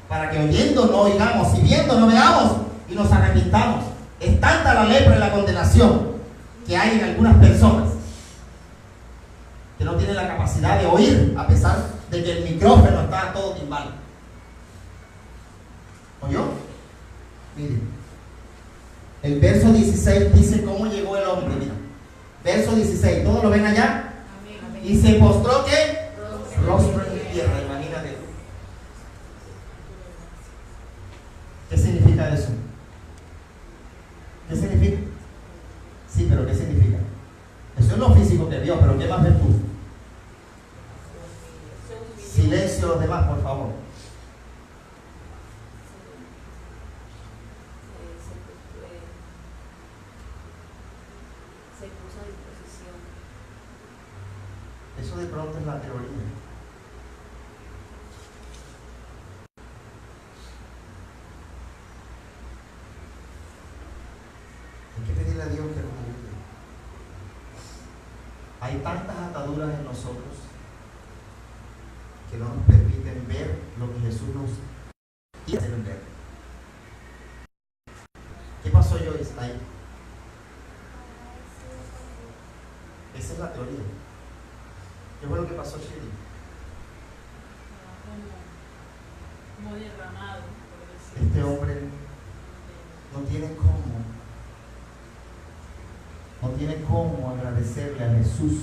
Para que oyendo no oigamos y viendo no veamos y nos arrepintamos. Es tanta la lepra y la condenación que hay en algunas personas que no tienen la capacidad de oír a pesar de que el micrófono está a todo timbal. ¿Oyó? Miren, el verso 16 dice cómo llegó el hombre. Mira, verso 16, ¿todos lo ven allá? Amén. Y se postró, ¿qué? Rostro en tierra, imagínate. ¿Qué significa eso? ¿Qué significa? Sí, pero ¿qué significa? Eso es lo físico que vio, pero ¿qué más ves tú? Silencio los demás, por favor. Se puso a disposición. Eso de pronto es la teoría. Hay que pedirle a Dios que nos ayude. Hay tantas ataduras en nosotros que no nos permiten ver lo que Jesús nos quiere hacer ver. ¿Qué pasó, Joyce? Ahí. Esa es la teoría. ¿Qué fue lo que pasó, Shiri? Como derramado, por decirlo. Este hombre no tiene cómo agradecerle a Jesús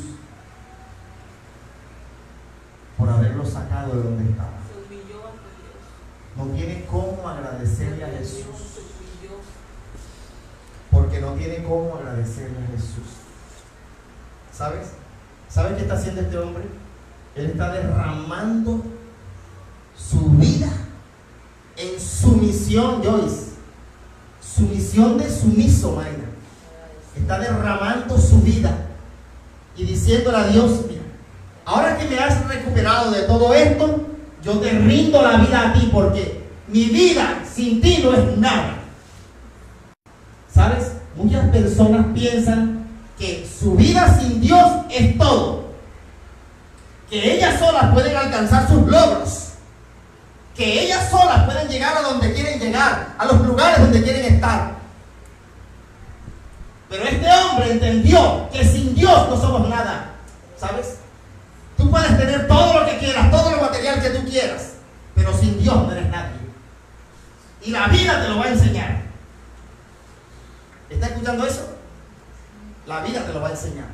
por haberlo sacado de donde estaba. Se humilló ante Dios. No tiene cómo agradecerle a Jesús, Se humilló. porque no tiene cómo agradecerle a Jesús. ¿Sabes? ¿Sabes qué está haciendo este hombre? Él está derramando su vida en sumisión, Joyce. Sumisión de sumiso, Mayra. Está derramando su vida y diciéndole a Dios: mira, ahora que me has recuperado de todo esto, yo te rindo la vida a ti, porque mi vida sin ti no es nada. ¿Sabes? Muchas personas piensan que su vida sin Dios es todo, que ellas solas pueden alcanzar sus logros, que ellas solas pueden llegar a donde quieren llegar, a los lugares donde quieren estar. Pero este hombre entendió que sin Dios no somos nada. ¿Sabes? Tú puedes tener todo lo que quieras, todo lo material que tú quieras, pero sin Dios no eres nadie. Y la vida te lo va a enseñar. ¿Estás escuchando eso? La vida te lo va a enseñar.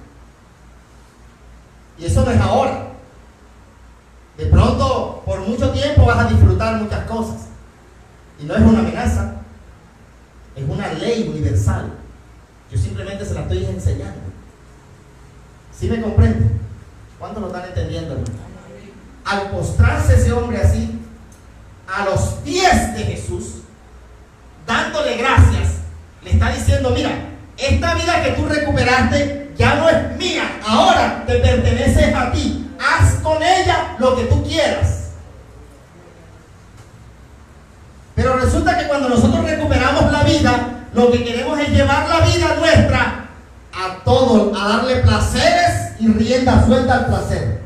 Y eso no es ahora. De pronto, por mucho tiempo vas a disfrutar muchas cosas. Y no es una amenaza, es una ley universal. Yo simplemente se la estoy enseñando. ¿Sí me comprenden? ¿Cuántos lo están entendiendo, hermano? Al postrarse ese hombre así, a los pies de Jesús, dándole gracias, le está diciendo: mira, esta vida que tú recuperaste ya no es mía, ahora te pertenece a ti. Haz con ella lo que tú quieras. Pero resulta que cuando nosotros recuperamos la vida, lo que queremos es llevar la vida nuestra a todo, a darle placeres y rienda suelta al placer.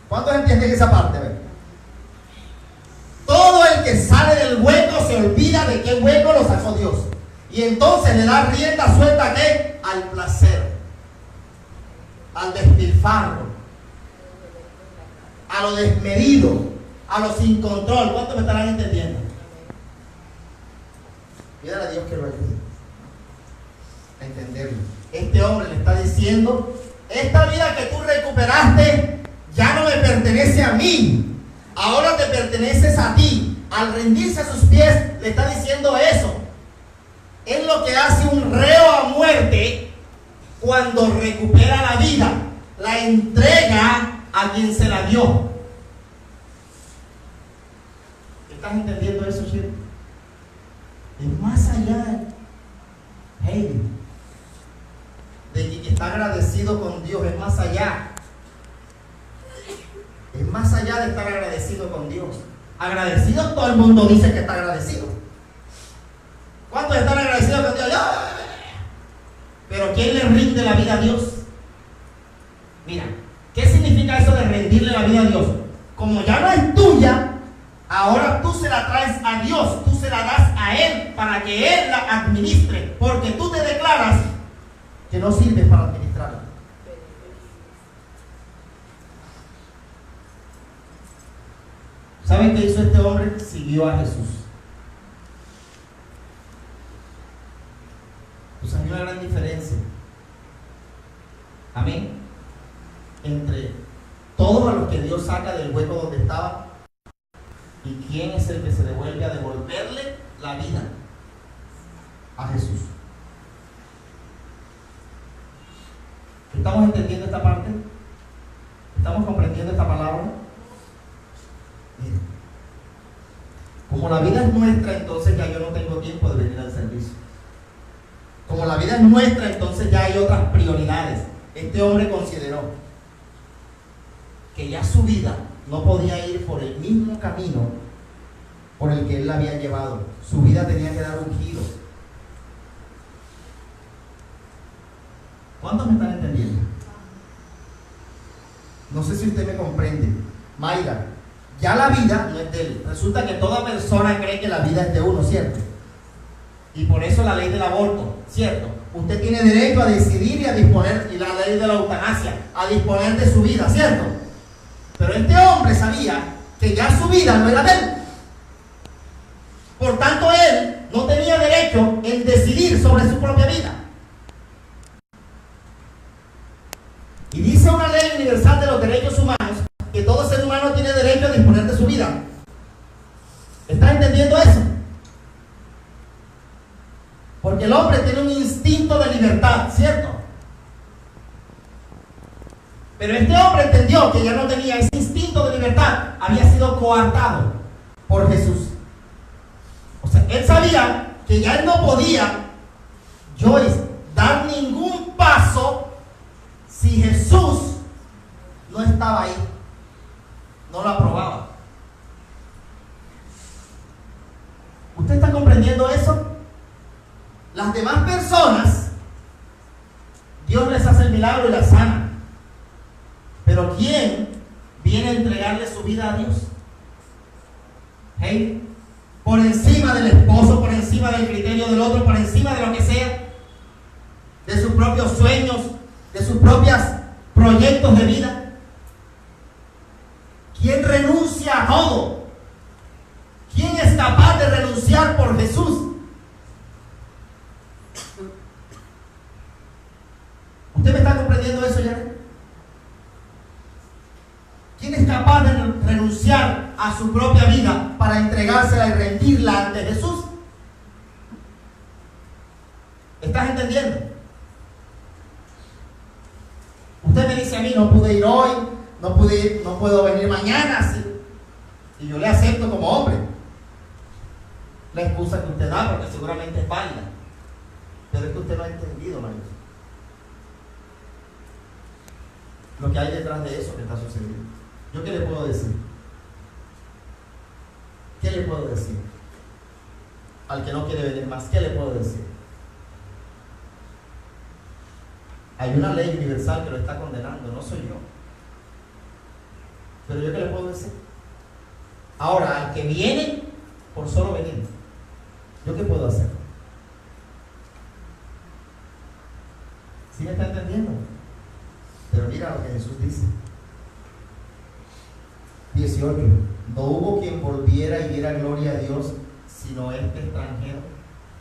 ¿Cuántos entienden esa parte? A ver. Todo el que sale del hueco se olvida de qué hueco lo sacó Dios. Y entonces le da rienda suelta ¿a qué? Al placer, al despilfarro, a lo desmedido, a lo sin control. ¿Cuántos me estarán entendiendo? Pídale a Dios que lo ayude a entenderlo. Este hombre le está diciendo: esta vida que tú recuperaste ya no me pertenece a mí, ahora te perteneces a ti. Al rendirse a sus pies le está diciendo eso. Es lo que hace un reo a muerte cuando recupera la vida, la entrega a quien se la dio. ¿Estás entendiendo eso, Shirley? Es más allá, Heidi, de que está agradecido con Dios, es más allá. Es más allá de estar agradecido con Dios. Agradecido, todo el mundo dice que está agradecido. ¿Cuántos están agradecidos con Dios? Pero ¿quién le rinde la vida a Dios? Mira, ¿qué significa eso de rendirle la vida a Dios? Como ya no es tuya, ahora tú se la traes a Dios, tú se la das a Él para que Él la administre, porque tú te declaras que no sirves para administrarla. ¿Saben qué hizo este hombre? Siguió a Jesús. Pues hay una gran diferencia. Amén. Entre todos a los que Dios saca del hueco donde estaba y quién es el que se devuelve a devolverle la vida a Jesús. ¿Estamos entendiendo esta parte? ¿Estamos comprendiendo esta palabra? Mira, como la vida es nuestra, entonces ya yo no tengo tiempo de venir al servicio. Como la vida es nuestra, entonces ya hay otras prioridades. Este hombre consideró que ya su vida no podía ir por el mismo camino por el que él la había llevado. Su vida tenía que dar un giro. ¿Cuántos me están entendiendo? No sé si usted me comprende. Mayra, ya la vida no es de él. Resulta que toda persona cree que la vida es de uno, ¿cierto? Y por eso la ley del aborto, ¿cierto? Usted tiene derecho a decidir y a disponer, y la ley de la eutanasia, a disponer de su vida, ¿cierto? Pero este hombre sabía que ya su vida no era de él. Por tanto, él no tenía derecho en decidir sobre su propia vida. Y dice una ley universal de los derechos humanos que todo ser humano tiene derecho a disponer de su vida. ¿Estás entendiendo eso? Porque el hombre tiene un instinto de libertad, ¿cierto? Pero este hombre entendió que ya no tenía ese instinto de libertad, había sido coartado por Jesús. O sea, él sabía que ya él no podía, Joyce, dar ningún paso si Jesús no estaba ahí, no lo aprobaba. ¿Usted está comprendiendo eso? Las demás personas, Dios les hace el milagro y las sana. Pero ¿quién viene a entregarle su vida a Dios? ¿Hey? Por encima del esposo, por encima del criterio del otro, por encima de lo que sea, de sus propios sueños, de sus propios proyectos de vida. ¿Quién renuncia a todo? ¿Quién es capaz de renunciar por Jesús? ¿Usted me está comprendiendo eso, ya? ¿Quién es capaz de renunciar a su propia vida para entregársela y rendirla ante Jesús? ¿Estás entendiendo? Usted me dice a mí, no pude ir hoy, no puedo venir mañana, ¿sí? Y yo le acepto como hombre la excusa que usted da, porque seguramente es válida. Pero es que usted no ha entendido, María, lo que hay detrás de eso que está sucediendo. ¿Yo qué le puedo decir? ¿Qué le puedo decir? Al que no quiere venir más, ¿qué le puedo decir? Hay una ley universal que lo está condenando, no soy yo. Pero ¿yo qué le puedo decir? Ahora, al que viene por solo venir, ¿yo qué puedo hacer? ¿Sí me está entendiendo? Pero mira lo que Jesús dice. 18. No hubo quien volviera y diera gloria a Dios sino este extranjero.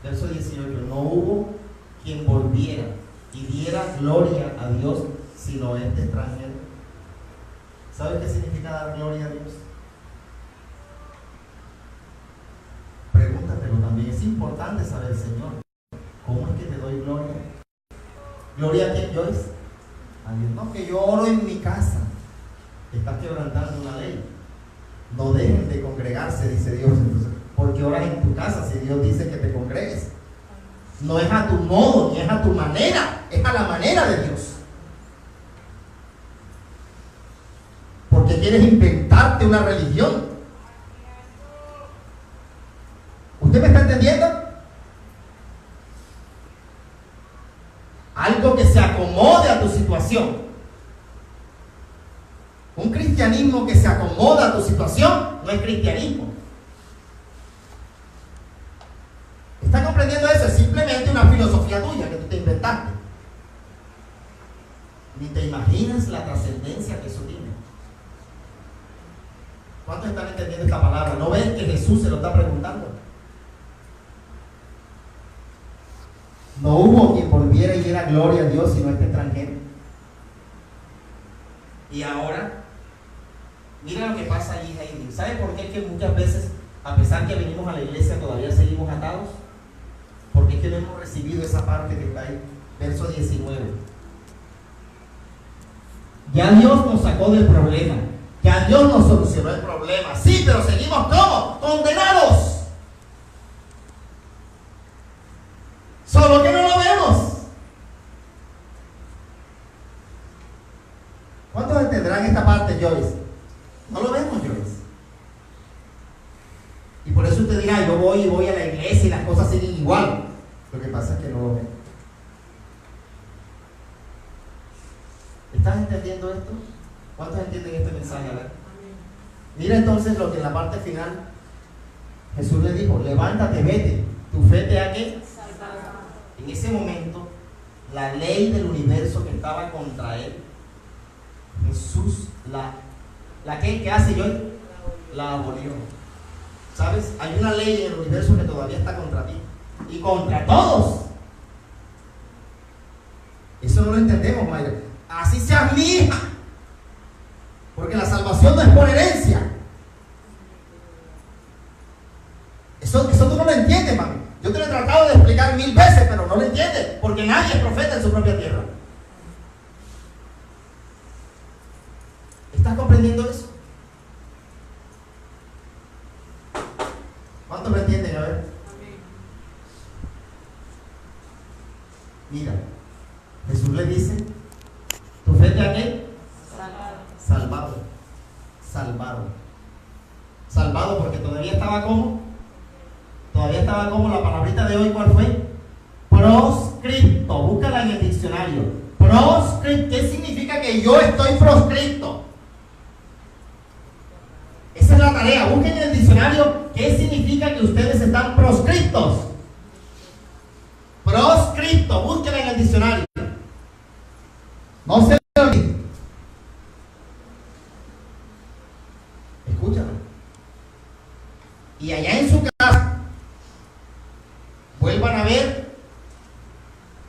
Verso 18. No hubo quien volviera y diera gloria a Dios sino este extranjero. ¿Sabes qué significa dar gloria a Dios? Pregúntatelo también. Es importante saber, Señor, ¿cómo es que te doy gloria? ¿Gloria a quién, Joyce? A Dios. No, que yo oro en mi casa. Estás quebrantando una ley. No dejen de congregarse, dice Dios. Entonces, ¿por qué oras en tu casa si Dios dice que te congregues? No es a tu modo, ni es a tu manera, es a la manera de Dios. Porque quieres inventarte una religión. ¿Usted me está entendiendo? Algo que se acomode a tu situación. Un cristianismo que se acomoda a tu situación no es cristianismo. ¿Está comprendiendo eso? Es simplemente una filosofía tuya que tú te inventaste. Ni te imaginas la trascendencia que eso tiene. ¿Cuántos están entendiendo esta palabra? ¿No ven que Jesús se lo está preguntando? No hubo quien volviera y diera gloria a Dios sino este extranjero. Y ahora, mira lo que pasa allí, Heidi. ¿Sabe por qué es que muchas veces, a pesar que venimos a la iglesia, todavía seguimos atados? Porque es que no hemos recibido esa parte que está ahí, verso 19. Ya Dios nos sacó del problema. Ya Dios nos solucionó el problema. Sí, pero seguimos ¿cómo? Condenados. Solo que no lo vemos. ¿Cuántos entenderán esta parte, Joyce? No lo vemos, Joyce. Y por eso usted dirá, yo voy a la iglesia y las cosas siguen igual. Lo que pasa es que no lo ven. ¿Estás entendiendo esto? ¿Cuántos entienden este mensaje? A ver. Mira entonces lo que en la parte final Jesús le dijo: levántate, vete, tu fe te ha ¿qué? En ese momento, la ley del universo que estaba contra él, Jesús ¿qué hace yo? La abolió. ¿Sabes? Hay una ley en el universo que todavía está contra ti y contra todos. Eso no lo entendemos, Mayra. Así seas mi hija, porque la salvación no es por herencia. Eso tú no lo entiendes, mami. Yo te lo he tratado de explicar 1000 veces, pero no lo entiendes, porque nadie es profeta en su propia tierra. ¿Estás comprendiendo eso? ¿Cuántos lo entienden? A ver. Mira, Jesús le dice: ¿tu fe te ha qué? Salvado. Salvado. Salvado porque todavía estaba como. Todavía estaba como la palabrita de hoy, ¿cuál fue? Proscripto. Búscala en el diccionario. Proscripto. ¿Qué significa que yo estoy proscripto? Esa es la tarea. Busquen en el diccionario qué significa que ustedes están proscriptos. Proscripto. Búsquenla en el diccionario. No se lo olvide. Escúchalo. Y allá en su casa, vuelvan a ver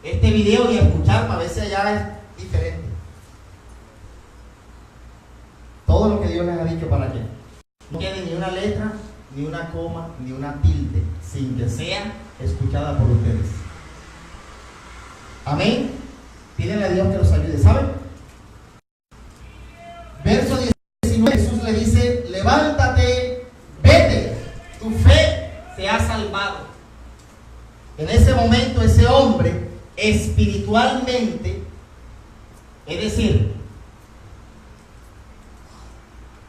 este video y a escuchar para ver si allá es diferente. Todo lo que Dios les ha dicho, ¿para qué? No quede ni una letra, ni una coma, ni una tilde, sin que sea escuchada por ustedes. Amén. Pídenle a Dios que los ayude. ¿Saben? Verso 19, Jesús le dice: levántate, vete, tu fe te ha salvado. En ese momento ese hombre espiritualmente, es decir,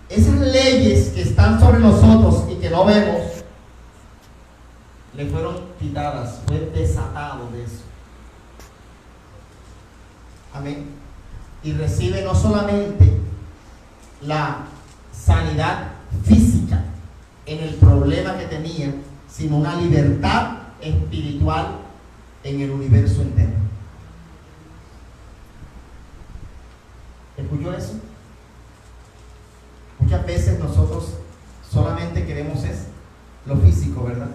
esas leyes que están sobre nosotros y que no vemos, le fueron quitadas, fue desatado de eso. Amén. Y recibe no solamente la sanidad física en el problema que tenía, sino una libertad espiritual en el universo entero. ¿Escuchó eso? Muchas veces nosotros solamente queremos lo físico, ¿verdad?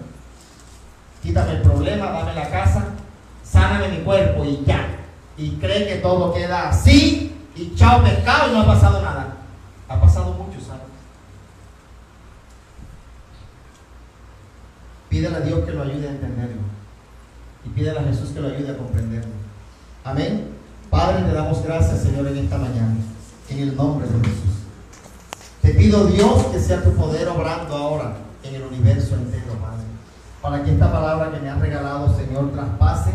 Quítame el problema, dame la casa, sáname mi cuerpo y ya. Y cree que todo queda así y chao pescado y no ha pasado nada. Ha pasado mucho, ¿sabes? Pídele a Dios que lo ayude a entenderlo. Y pídele a Jesús que lo ayude a comprenderlo. Amén. Padre, te damos gracias, Señor, en esta mañana. En el nombre de Jesús. Te pido, Dios, que sea tu poder obrando ahora en el universo entero, Padre, para que esta palabra que me has regalado, Señor, traspase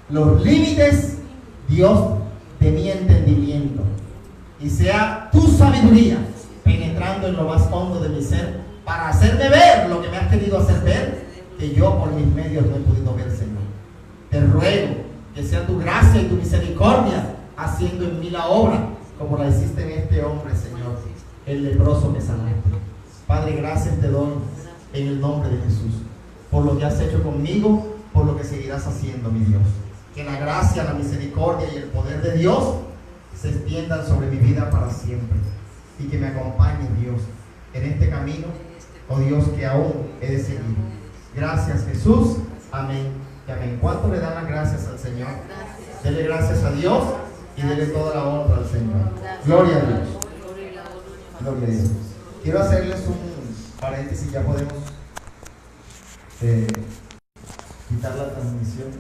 los límites, Dios, de mi entendimiento, y sea tu sabiduría penetrando en lo más hondo de mi ser para hacerme ver lo que me has querido hacer ver, que yo por mis medios no he podido ver, Señor. Te ruego que sea tu gracia y tu misericordia haciendo en mí la obra, como la hiciste en este hombre, Señor, el leproso que sanaste. Padre, gracias te doy en el nombre de Jesús por lo que has hecho conmigo, por lo que seguirás haciendo, mi Dios. Que la gracia, la misericordia y el poder de Dios se extiendan sobre mi vida para siempre, y que me acompañe, Dios, en este camino, oh Dios, que aún he de seguir. Gracias, Jesús. Amén y amén. ¿Cuánto le dan las gracias al Señor? Dele gracias a Dios y dele toda la honra al Señor. Gloria a Dios. Gloria a Dios. Quiero hacerles un paréntesis, ya podemos quitar la transmisión.